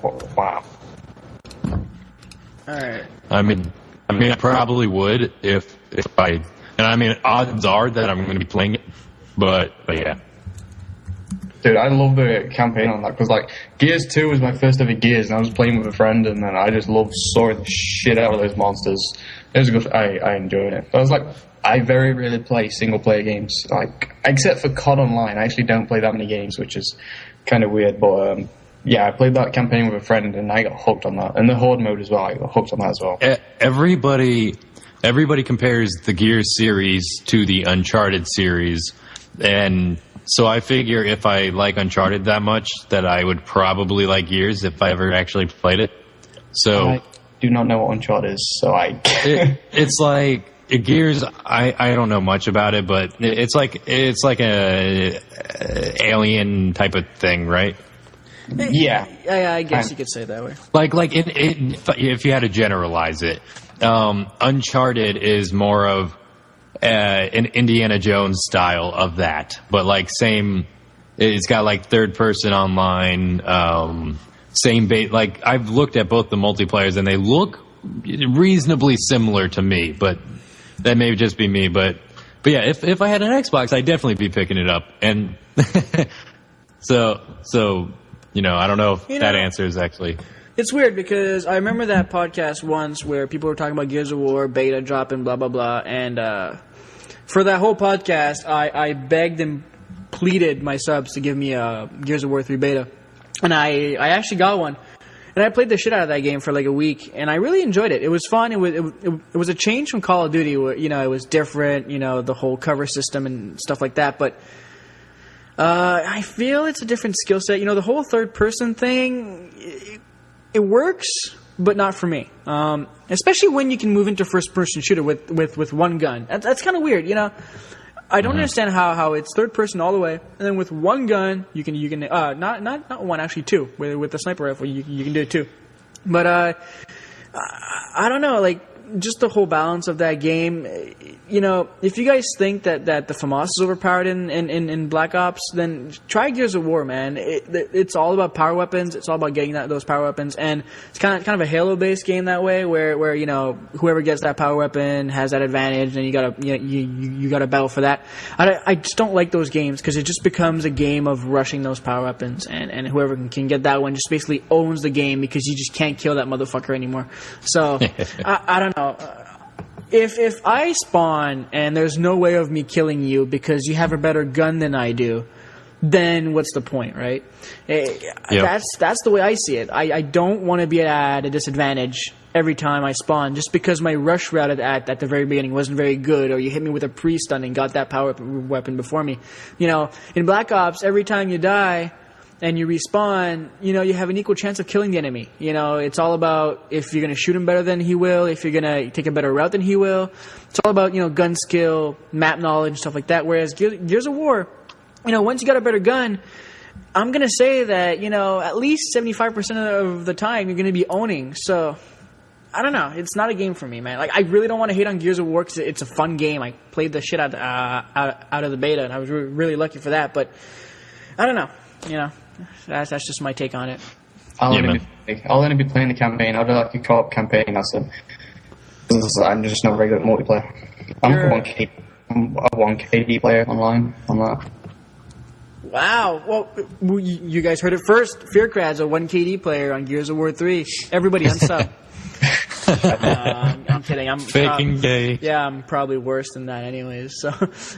Wow. Alright. I mean, I probably would if I, and I mean, odds are that I'm going to be playing it, but yeah. Dude, I love the campaign on that, because like Gears 2 was my first ever Gears, and I was playing with a friend, and then I just loved sawing the shit out of those monsters. It was good. I enjoyed it. But I was like, I very rarely play single player games, like except for COD Online. I actually don't play that many games, which is kind of weird. But yeah, I played that campaign with a friend, and I got hooked on that, and the Horde mode as well. I got hooked on that as well. Everybody compares the Gears series to the Uncharted series, and so I figure if I like Uncharted that much, that I would probably like Gears if I ever actually played it. So I do not know what Uncharted is, so it's like Gears. I don't know much about it, but it's like a alien type of thing, right? Yeah, I guess you could say it that way. Like if you had to generalize it, Uncharted is more of an Indiana Jones style of that, but like same. It's got like third person online. Same bait. Like I've looked at both the multiplayers, and they look reasonably similar to me, but that may just be me. But yeah, if I had an Xbox, I'd definitely be picking it up. And so I don't know if that answer is actually. It's weird because I remember that podcast once where people were talking about Gears of War beta dropping, blah blah blah, and for that whole podcast, I begged and pleaded my subs to give me a Gears of War 3 beta, and I actually got one, and I played the shit out of that game for like a week, and I really enjoyed it. It was fun. It was a change from Call of Duty, where it was different, the whole cover system and stuff like that, but. I feel it's a different skill set. The whole third-person thing, it works, but not for me. Especially when you can move into first-person shooter with one gun. That's kind of weird, I don't understand how it's third-person all the way, and then with one gun, you can not one, actually two. With the sniper rifle, you can do it too. But I don't know, like, just the whole balance of that game. If you guys think that the FAMAS is overpowered in Black Ops, then try Gears of War, man. It's all about power weapons. It's all about getting those power weapons, and it's kind of a Halo-based game that way, where whoever gets that power weapon has that advantage, and you gotta battle for that. I just don't like those games because it just becomes a game of rushing those power weapons, and whoever can get that one just basically owns the game because you just can't kill that motherfucker anymore. So I don't know. If I spawn and there's no way of me killing you because you have a better gun than I do, then what's the point, right? Yep. That's the way I see it. I don't want to be at a disadvantage every time I spawn just because my rush route at the very beginning wasn't very good, or you hit me with a pre-stun and got that power weapon before me. In Black Ops, every time you die, and you respawn, you have an equal chance of killing the enemy. It's all about if you're going to shoot him better than he will, if you're going to take a better route than he will. It's all about, gun skill, map knowledge, stuff like that. Whereas Gears of War, once you got a better gun, I'm going to say that, at least 75% of the time you're going to be owning. So, I don't know. It's not a game for me, man. Like, I really don't want to hate on Gears of War because it's a fun game. I played the shit out of the beta, and I was really lucky for that. But, I don't know. That's just my take on it. I'll only be playing the campaign. I'd like a co-op campaign. I'm just not very good at multiplayer. I'm a 1 KD player online on that. Wow. Well, you guys heard it first. Fearcrad's a 1 KD player on Gears of War 3. Everybody unsub. I'm kidding. I'm faking gay. Yeah, I'm probably worse than that anyways. So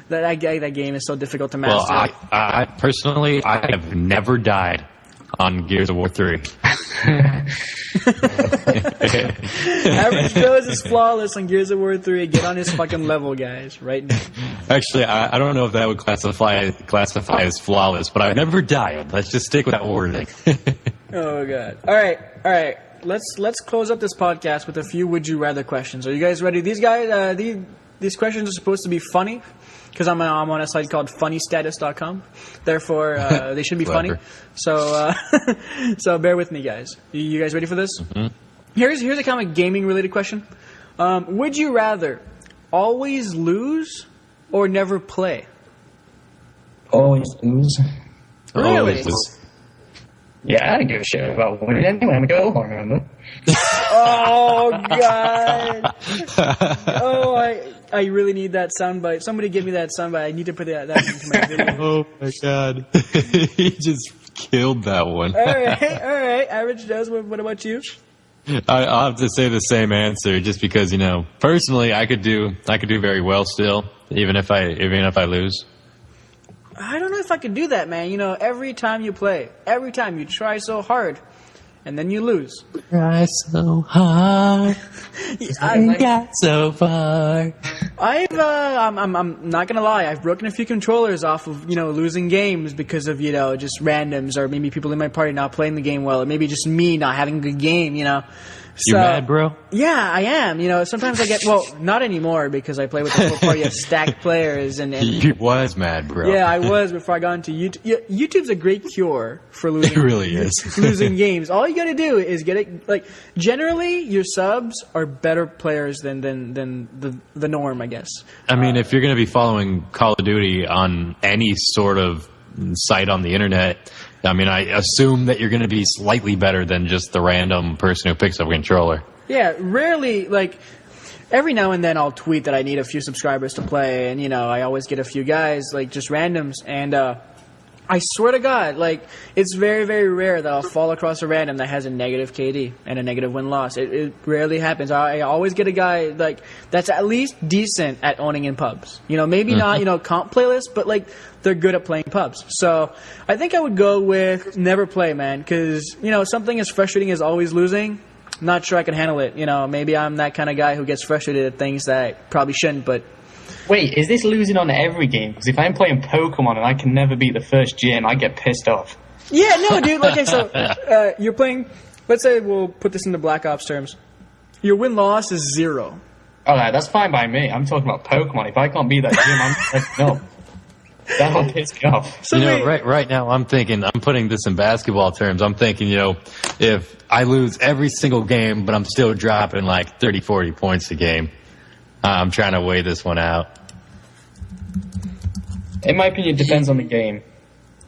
that game is so difficult to master. Well, I personally, I have never died on Gears of War 3. Average Joe's is flawless on Gears of War 3. Get on his fucking level, guys, right now. Actually, I don't know if that would classify as flawless, but I've never died. Let's just stick with that wording. Oh, God. All right. Let's close up this podcast with a few would you rather questions. Are you guys ready? These guys, these questions are supposed to be funny because I'm on a site called funnystatus.com. Therefore, they should be funny. So so bear with me, guys. You guys ready for this? Mm-hmm. Here's a kind of gaming related question. Would you rather always lose or never play? Always lose. Really? Always lose. Yeah, I don't give a shit about winning anyway. I'm a girl, remember? Oh, God. Oh, I really need that soundbite. Somebody give me that soundbite. I need to put that into my video. Oh, my God. He just killed that one. All right. Average Joe's, what about you? I'll have to say the same answer just because, personally, I could do very well still, even if I lose. I don't know if I could do that, man. Every time you play, every time you try so hard, and then you lose. Try so hard, I got so far. I'm not gonna lie. I've broken a few controllers off of losing games because of just randoms or maybe people in my party not playing the game well, or maybe just me not having a good game. You mad, bro? Yeah, I am. Sometimes I get not anymore because I play with a full party of stacked players and You was mad, bro. Yeah, I was before I got into YouTube. YouTube's a great cure for losing. It really is. Losing games. All you got to do is get it. Generally, your subs are better players than the norm, I guess. I mean, if you're going to be following Call of Duty on any sort of site on the internet, I mean, I assume that you're going to be slightly better than just the random person who picks up a controller. Yeah, rarely, every now and then I'll tweet that I need a few subscribers to play, and, I always get a few guys, just randoms, and I swear to God, it's very, very rare that I'll fall across a random that has a negative KD and a negative win-loss. It rarely happens. I always get a guy, that's at least decent at owning in pubs. Maybe not, comp playlists, but, they're good at playing pubs. So I think I would go with never play, man, because, something as frustrating as always losing, I'm not sure I can handle it. Maybe I'm that kind of guy who gets frustrated at things that I probably shouldn't, but... Wait, is this losing on every game? Because if I'm playing Pokemon and I can never beat the first gym, I get pissed off. Yeah, no, dude. Okay, so you're playing... Let's say we'll put this into Black Ops terms. Your win-loss is 0. Alright, that's fine by me. I'm talking about Pokemon. If I can't beat that gym, I'm no. That'll piss me off. So right now I'm putting this in basketball terms. I'm thinking, if I lose every single game, but I'm still dropping 30, 40 points a game, I'm trying to weigh this one out. In my opinion, it depends on the game.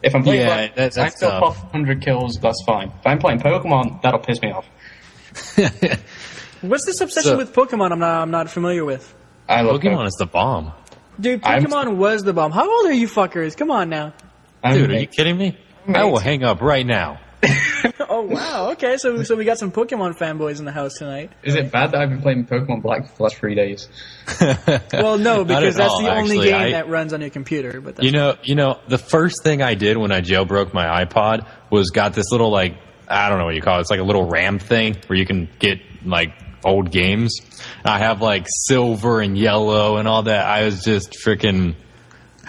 If I'm playing that's I still tough. off 100 kills, that's fine. If I'm playing Pokemon, that'll piss me off. What's this obsession with Pokemon I'm not familiar with? I love Pokemon is the bomb. Dude, Pokemon was the bomb. How old are you fuckers? Come on now. Dude, are you kidding me? I will hang up right now. Oh, wow. Okay, so we got some Pokemon fanboys in the house tonight. Is it bad that I've been playing Pokemon Black for the last 3 days? Well, no, because that's all, the only actually. game that runs on your computer. But that's the first thing I did when I jailbroke my iPod was got this little, I don't know what you call it. It's like a little RAM thing where you can get, old games. I have, silver and yellow and all that. I was just freaking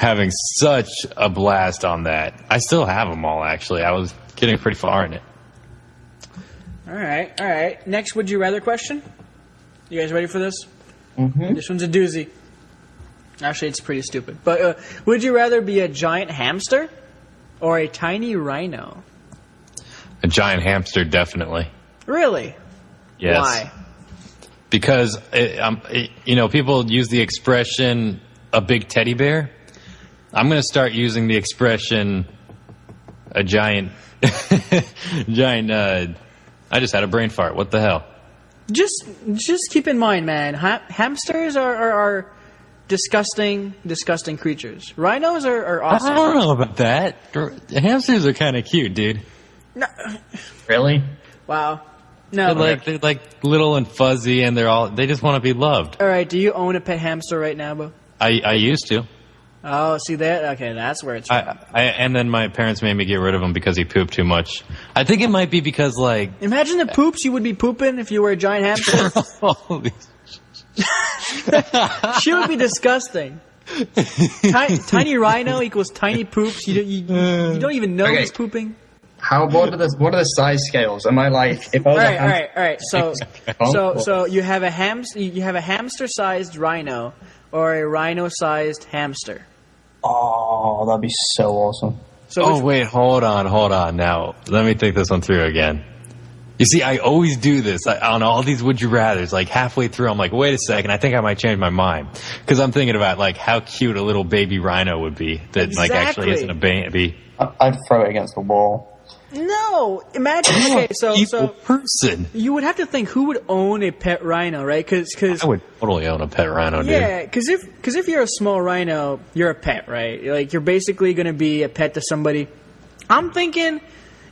having such a blast on that. I still have them all, actually. I was getting pretty far in it. All right. Next, would you rather question? You guys ready for this? Mm-hmm. This one's a doozy. Actually, it's pretty stupid. But would you rather be a giant hamster or a tiny rhino? A giant hamster, definitely. Really? Yes. Why? Because, people use the expression, a big teddy bear. I'm going to start using the expression, a giant, I just had a brain fart. What the hell? Just keep in mind, man, hamsters are disgusting creatures. Rhinos are awesome. I don't know about that. Hamsters are kind of cute, dude. No. Really? Wow. No. They're like little and fuzzy, and they just want to be loved. All right. Do you own a pet hamster right now, Bo? I used to. Oh, see that? Okay, that's where it's from. And then my parents made me get rid of him because he pooped too much. I think it might be because, like... Imagine the poops you would be pooping if you were a giant hamster. She would be disgusting. Tiny rhino equals tiny poops. You don't even know he's pooping. What are the size scales? Am I like... If I was all right. So you have a hamster-sized rhino or a rhino-sized hamster. Oh, that'd be so awesome. Wait, hold on. Now, let me think this one through again. You see, I always do this on all these would you rathers. Like halfway through, I'm like, wait a second, I think I might change my mind because I'm thinking about like how cute a little baby rhino would be that like actually isn't a baby. I'd throw it against the wall. No, imagine. Okay, so person. You would have to think who would own a pet rhino, right? Because I would totally own a pet rhino, dude. Yeah, because if you're a small rhino, you're a pet, right? Like you're basically going to be a pet to somebody. I'm thinking,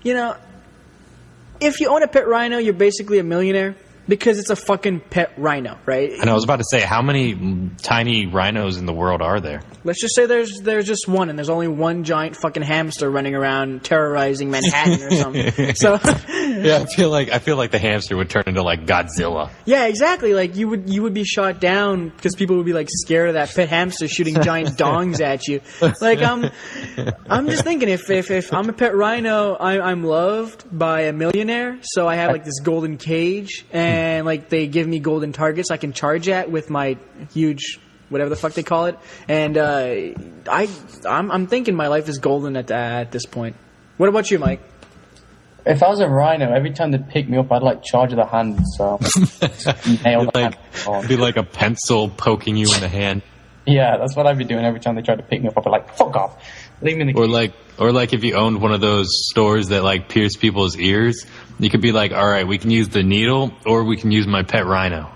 if you own a pet rhino, you're basically a millionaire because it's a fucking pet rhino, right? And I was about to say, how many tiny rhinos in the world are there? Let's just say there's just one, and there's only one giant fucking hamster running around terrorizing Manhattan or something. So yeah, I feel like the hamster would turn into like Godzilla. Yeah, exactly. Like you would be shot down because people would be like scared of that pet hamster shooting giant dongs at you. Like I'm just thinking if I'm a pet rhino, I'm loved by a millionaire, so I have like this golden cage and like they give me golden targets I can charge at with my huge whatever the fuck they call it, and I'm thinking my life is golden at this point. What about you, Mike? If I was a rhino, every time they'd pick me up, I'd like charge the hand, so nail the hand. It'd be like a pencil poking you in the hand. Yeah, that's what I'd be doing every time they tried to pick me up. I'd be like, fuck off, leave me in the cage. Or like if you owned one of those stores that like pierce people's ears, you could be like, all right, we can use the needle, or we can use my pet rhino.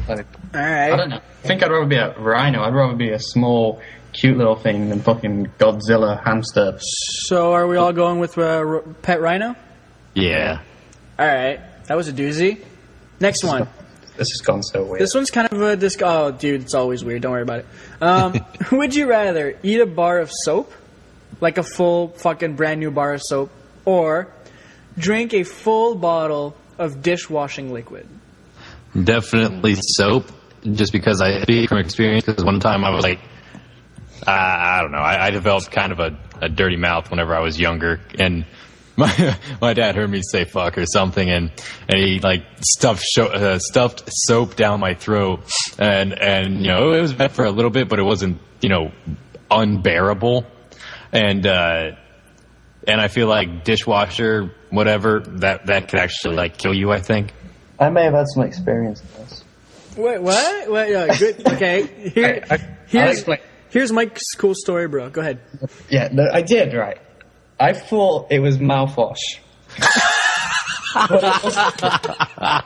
All right. I don't know. I think I'd rather be a rhino. I'd rather be a small, cute little thing than fucking Godzilla hamster. So are we all going with pet rhino? Yeah. All right. That was a doozy. Next one. This has gone so weird. This one's kind of a disc. Oh, dude, it's always weird. Don't worry about it. Would you rather eat a bar of soap, like a full fucking brand new bar of soap, or drink a full bottle of dishwashing liquid? Definitely soap, just because I speak from experience. Because one time I was like, I don't know, I developed kind of a dirty mouth whenever I was younger, and my dad heard me say fuck or something, and he like stuffed soap down my throat, and it was bad for a little bit, but it wasn't unbearable, and I feel like dishwasher whatever that could actually like kill you, I think. I may have had some experience in this. Wait, what? Wait, good. Okay, here's Mike's cool story, bro. Go ahead. Yeah, no, I did, right. I thought it was mouthwash.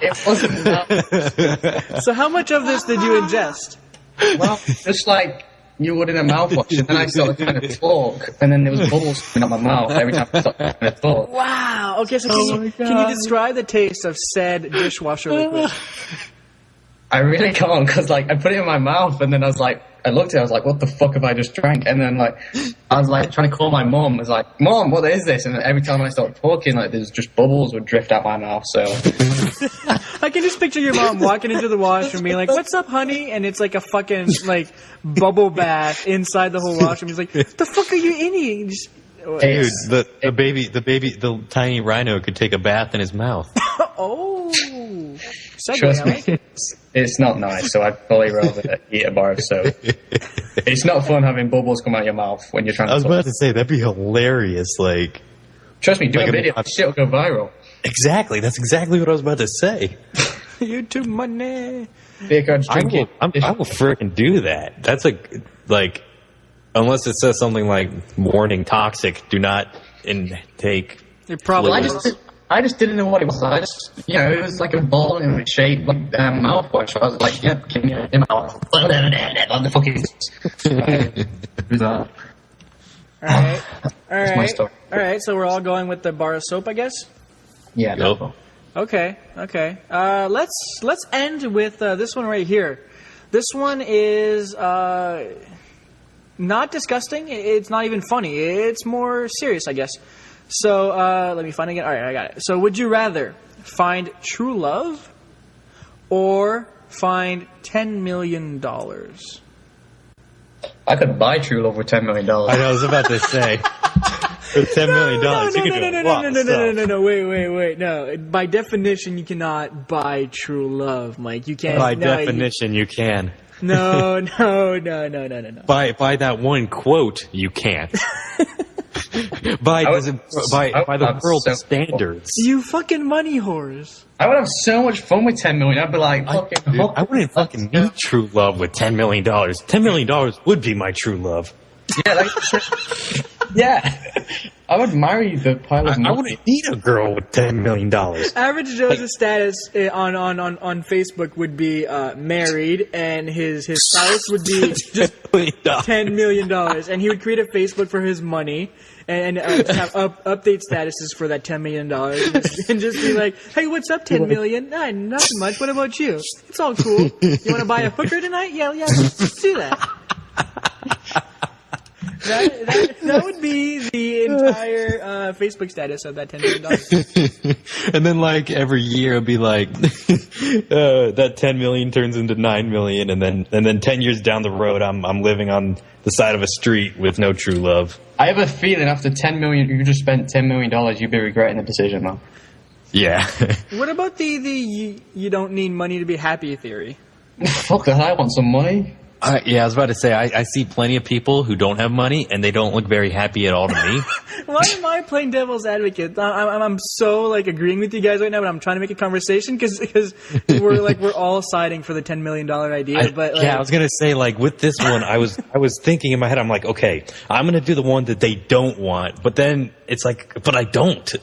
It wasn't mouthwash. So how much of this did you ingest? Well, just like you would in a mouthwash, and then I started trying to talk, and then there was bubbles coming out my mouth every time I started trying to talk. Wow. Okay, so can you describe the taste of said dishwasher liquid? I really can't, because like I put it in my mouth, and then I looked at it, I was like, what the fuck have I just drank? And then like I was like trying to call my mom. I was like, Mom, what is this? And every time I started talking, like there's just bubbles would drift out my mouth. So I can just picture your mom walking into the washroom being like, "What's up, honey?" And it's like a fucking like bubble bath inside the whole washroom. He's like, "What the fuck are you eating?" Just, Dude, the tiny rhino could take a bath in his mouth. oh, segue, Trust I me, like it. it's not nice, so I'd probably rather eat a bar of soap. It's not fun having bubbles come out of your mouth when you're trying to I was talk. about to say, that'd be hilarious, like... Trust me, do Like a video, shit will go viral. Exactly, that's exactly what I was about to say. YouTube money. Beer cards, drinking. I will freaking do that. That's like, unless it says something like, warning toxic, do not intake... It probably Well, is. I just didn't know what it was. I just, it was like a ball in a shape, like mouthwash. I was like, "Yep, give me a mouth." What the fuck is this? Who's that? All my right. story. All right. So we're all going with the bar of soap, I guess. Yeah, Nope. no. Okay. Let's end with this one right here. This one is not disgusting. It's not even funny. It's more serious, I guess. So let me find it again. All right, I got it. So would you rather find true love or find $10 million? I could buy true love with $10 million. I was about to say, for $10 million, you could do a lot of stuff. No, wait. No, by definition, you cannot buy true love, Mike. You can't. By definition, you can. No. By that one quote, you can't. by the world's standards. You fucking money whores. I would have so much fun with $10 million. I'd be like, fucking. Dude, I wouldn't fucking need true love with $10 million. $10 million would be my true love. Yeah, yeah. I would marry the pilot. I wouldn't need a girl with $10 million. Average Joe's status on Facebook would be married, and his spouse would be just $10 million, and he would create a Facebook for his money and just have update statuses for that $10 million, and just be like, "Hey, what's up, $10 million? Nah, nothing much. What about you? It's all cool. You want to buy a hooker tonight? Yeah, let's do that." That would be the entire Facebook status of that $10 million. And then, like, every year it'll be like, that 10 million turns into 9 million, and then 10 years down the road, I'm living on the side of a street with no true love. I have a feeling after $10 million, you just spent $10 million, you'd be regretting the decision, man. Yeah. What about the you don't need money to be happy theory? Fuck that, I want some money. Yeah, I was about to say, I see plenty of people who don't have money, and they don't look very happy at all to me. Why am I playing devil's advocate? I'm so like agreeing with you guys right now, but I'm trying to make a conversation because we're all siding for the $10 million idea. I was gonna say, like, with this one, I was thinking in my head, I'm like, okay, I'm gonna do the one that they don't want, but then it's like, but I don't.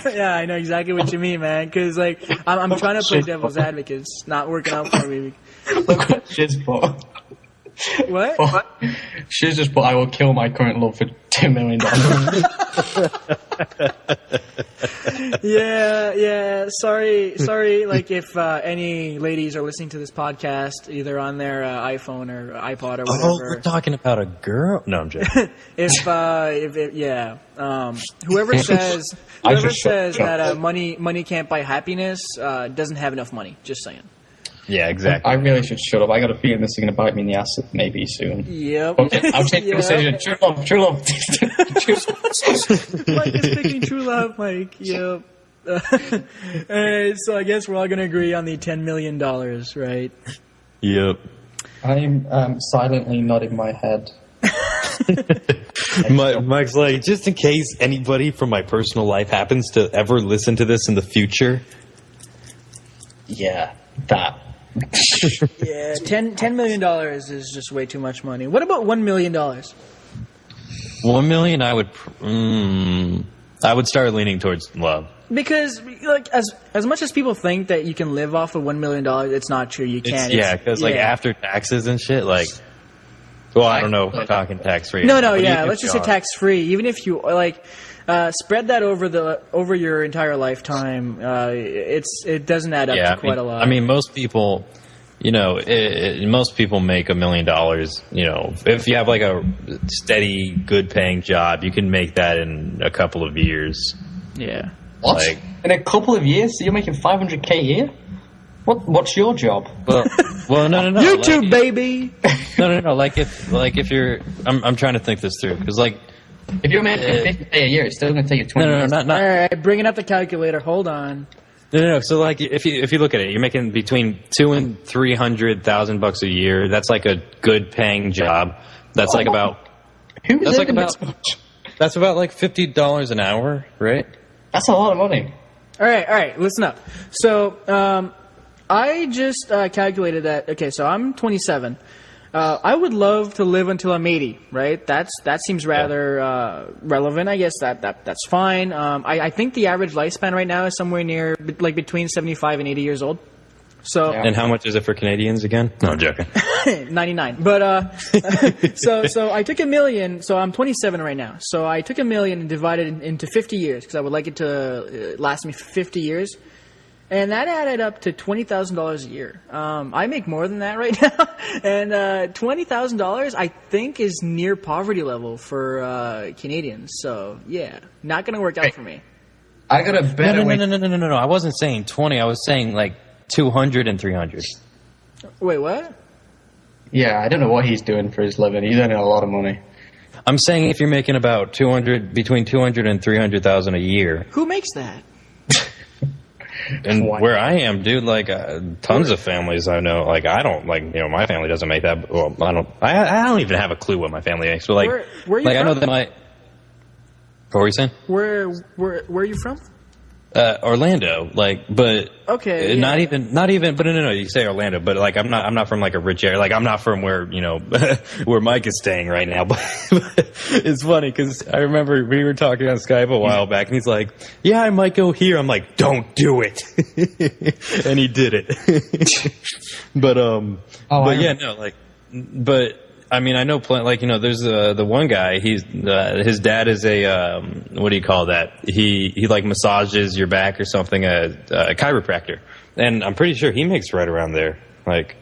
Yeah, I know exactly what you mean, man. Because like I'm trying to play devil's advocate. It's not working out for me. Look what she's put. What? She's just put, "I will kill my current love for $10 million." Yeah. Sorry. Like, if any ladies are listening to this podcast, either on their iPhone or iPod or whatever. Oh, we're talking about a girl? No, I'm joking. Whoever says that money can't buy happiness doesn't have enough money. Just saying. Yeah, exactly. I really should shut up. I got a feeling this is going to bite me in the ass maybe soon. Yep. Okay, I'll take the decision. True love. Mike is picking true love, Mike. Yep. Alright, so I guess we're all going to agree on the $10 million, right? Yep. I'm silently nodding my head. Mike's like, just in case anybody from my personal life happens to ever listen to this in the future. Yeah, that. Yeah, $10 million is just way too much money. What about $1 million? $1 million, I would start leaning towards love. Because, like, as much as people think that you can live off of $1 million, it's not true. You can't. Because after taxes and shit, like, well, I don't know if we're talking tax free. No, let's just say tax free. Even if you like spread that over your entire lifetime, it doesn't add up to quite a lot. I mean, most people, most people make $1 million. If you have like a steady, good paying job, you can make that in a couple of years. Yeah. What? Like, in a couple of years? So you're making $500K a year? What's your job? Well, no. YouTube, like, baby. No. Like if you're, I'm trying to think this through because like. If you're making $50K a year, it's still going to take you 20 years. Not. All right, bringing up the calculator. Hold on. No. So like, if you look at it, you're making between $200,000 and $300,000 a year. That's like a good paying job. That's like about. Who's earning this much? That's about like $50 an hour, right? That's a lot of money. All right. Listen up. So, I just calculated that. Okay, so I'm 27. I would love to live until I'm 80, right? That seems rather relevant. I guess that's fine. I think the average lifespan right now is somewhere near like between 75 and 80 years old. So And how much is it for Canadians again? No, I'm joking. 99. But so I took $1 million. So I'm 27 right now. So I took $1 million and divided it into 50 years because I would like it to last me 50 years. And that added up to $20,000 a year. I make more than that right now, and $20,000 I think is near poverty level for Canadians. So yeah, not gonna work out for me. I got a better way. No. I wasn't saying 20. I was saying like 200 and 300. Wait, what? Yeah, I don't know what he's doing for his living. He's earning a lot of money. I'm saying if you're making about between 200 and 300,000 a year. Who makes that? And where I am, dude, like tons of families I know, like I don't, like, you know, my family doesn't make that. Well, I don't even have a clue what my family makes. But like, where are you like from? I know that my. What were you saying? Where are you from? Orlando, like, but okay, yeah. not even. But no. You say Orlando, but like, I'm not from like a rich area. Like, I'm not from where where Mike is staying right now. But it's funny because I remember we were talking on Skype a while back, and he's like, "Yeah, I might go here." I'm like, "Don't do it," and he did it. But yeah, no, like, but. I mean, I know, like, you know, there's the one guy. He's his dad is a what do you call that? He like massages your back or something, a chiropractor, and I'm pretty sure he makes right around there, like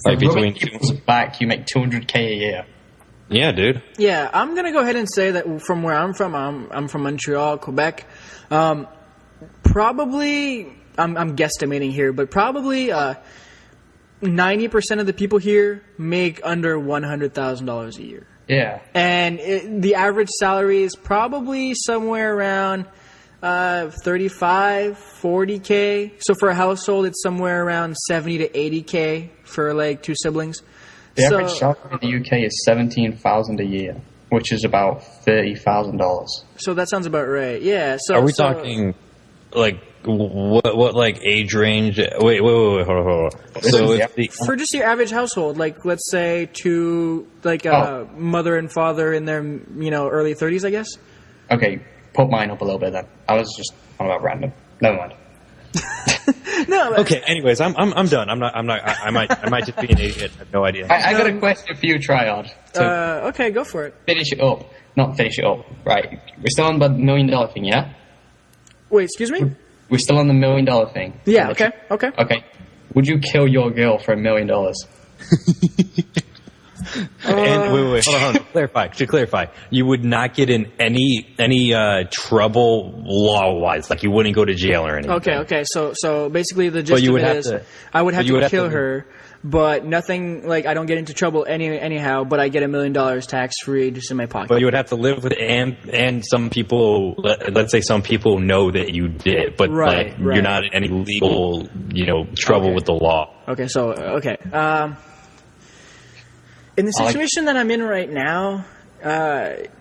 between people's back, you make $200K a year. Yeah, dude. Yeah, I'm gonna go ahead and say that from where I'm from, I'm from Montreal, Quebec. Probably, I'm guesstimating here, but probably 90% of the people here make under $100,000 a year. Yeah. And the average salary is probably somewhere around 35, 40K. So for a household, it's somewhere around 70 to 80K for like two siblings. The average salary in the UK is $17,000 a year, which is about $30,000. So that sounds about right. Yeah. So are we talking like what like age range? Wait, hold on. So for just your average household, like let's say two, like mother and father in their early 30s, I guess. Okay, put mine up a little bit then. I was just on about random. Never mind. No. Okay. Anyways, I'm done. I'm not. I might just be an idiot. I have no idea. I got a question for you, Triad. Okay, go for it. Finish it up. Not finish it up. Right. We're still on the $1 million thing, yeah? Wait, excuse me? We're still on the $1 million thing. Yeah. Okay. Okay. Would you kill your girl for $1 million? And wait, hold on. To clarify, you would not get in any trouble law-wise. Like you wouldn't go to jail or anything. Okay. So basically, the gist of it is, I would have to kill her, but nothing. Like I don't get into trouble anyhow. But I get $1 million tax-free just in my pocket. But you would have to live with it, and some people. Let's say some people know that you did, but right. You're not in any legal, trouble with the law. Okay. So in the situation that I'm in right now,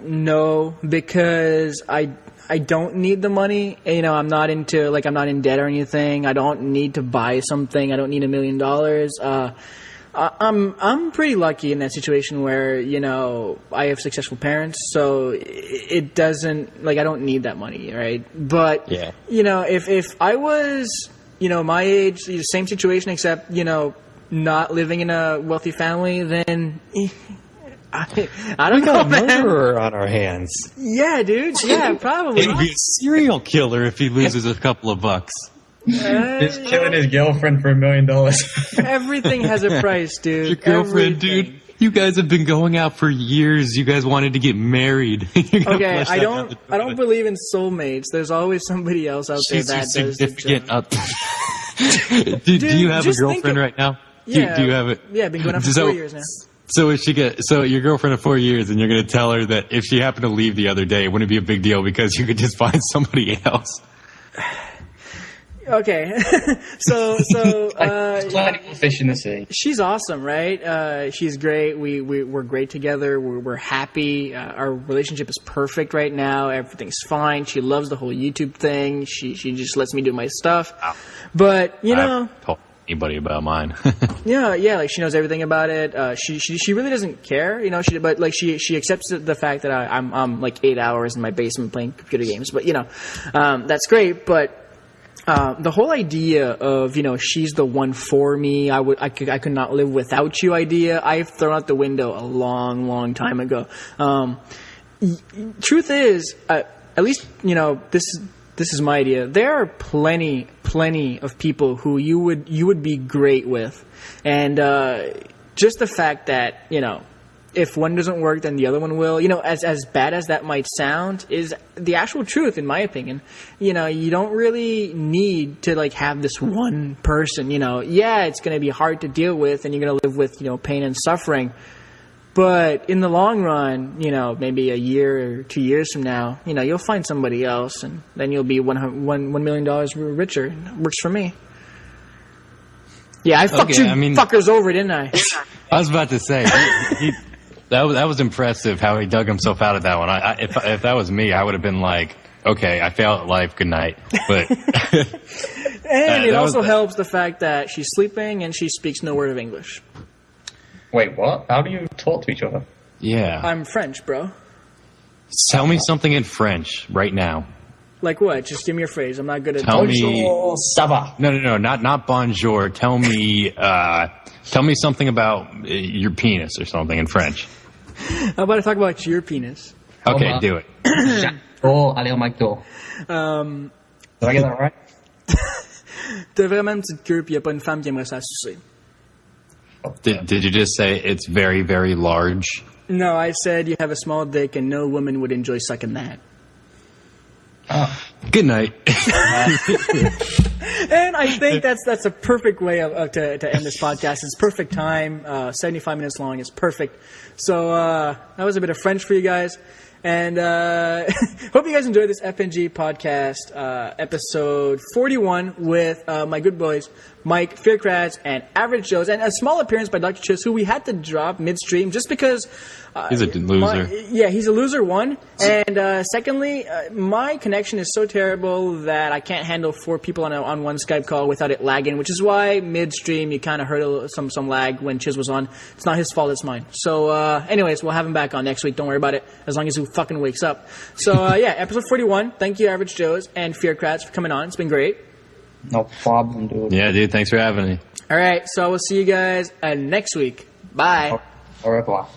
no, because I don't need the money. I'm not in debt or anything. I don't need to buy something. I don't need $1 million. I'm pretty lucky in that situation where I have successful parents, so it doesn't I don't need that money, right? But yeah. If I was my age, same situation except not living in a wealthy family, then I don't know, man. We got a murderer on our hands. Yeah, dude. Yeah, probably. He'd be a serial killer if he loses a couple of bucks. He's killing his girlfriend for $1 million. Everything has a price, dude. Your girlfriend, dude. You guys have been going out for years. You guys wanted to get married. Okay, I don't believe in soulmates. There's always somebody else out there that does the job. do you have a girlfriend right now? Yeah. Do you have it? Yeah, I've been going on for 4 years now. So your girlfriend of 4 years, and you're going to tell her that if she happened to leave the other day, it wouldn't be a big deal because you could just find somebody else. Okay, so fish in the sea. She's awesome, right? She's great. We're great together. We're happy. Our relationship is perfect right now. Everything's fine. She loves the whole YouTube thing. She just lets me do my stuff. Wow. But I haven't told anybody about mine. yeah, like she knows everything about it. She really doesn't care, you know. But she accepts the fact that I'm like 8 hours in my basement playing computer games. But that's great. But the whole idea of, she's the one for me, I could not live without you idea, I've thrown out the window a long, long time ago. Truth is, at least, this is my idea. There are plenty of people who you would be great with. And, just the fact that, if one doesn't work, then the other one will. As bad as that might sound, is the actual truth, in my opinion. You don't really need to have this one person. Yeah, it's going to be hard to deal with, and you're going to live with pain and suffering. But in the long run, maybe a year or 2 years from now, you'll find somebody else, and then you'll be $1 million richer. It works for me. Yeah, I fucked fuckers over, didn't I? I was about to say. That was impressive how he dug himself out of that one. If that was me, I would have been like, okay, I failed at life. Good night. But and it also helps the fact that she's sleeping and she speaks no word of English. Wait, what? How do you talk to each other? Yeah, I'm French, bro. Tell me something in French right now. Like what? Just give me a phrase. I'm not good at. Tell me. Bonjour, ça va? No, not bonjour. Tell me something about your penis or something in French. How about I talk about your penis? Okay, do it. Aller au McDo. Did I get that right? T'as vraiment une petite queue, puis y a pas une femme qui aimerait ça sucer. Did you just say it's very, very large? No, I said you have a small dick and no woman would enjoy sucking that. Good night. And I think that's a perfect way to end this podcast. It's perfect time. 75 minutes long. It's perfect. So that was a bit of French for you guys. And hope you guys enjoyed this FNG podcast, episode 41 with my good boys, Mike, Fearcrats, and Average Joes, and a small appearance by Dr. Chiz, who we had to drop midstream just because... he's a loser. He's a loser, one. And secondly, my connection is so terrible that I can't handle 4 people on one Skype call without it lagging, which is why midstream you kind of heard some lag when Chiz was on. It's not his fault, it's mine. So anyways, we'll have him back on next week. Don't worry about it, as long as he fucking wakes up. So episode 41. Thank you, Average Joes and Fearcrats, for coming on. It's been great. No problem, dude. Yeah, dude, thanks for having me. All right, so we'll see you guys next week. Bye. Au revoir.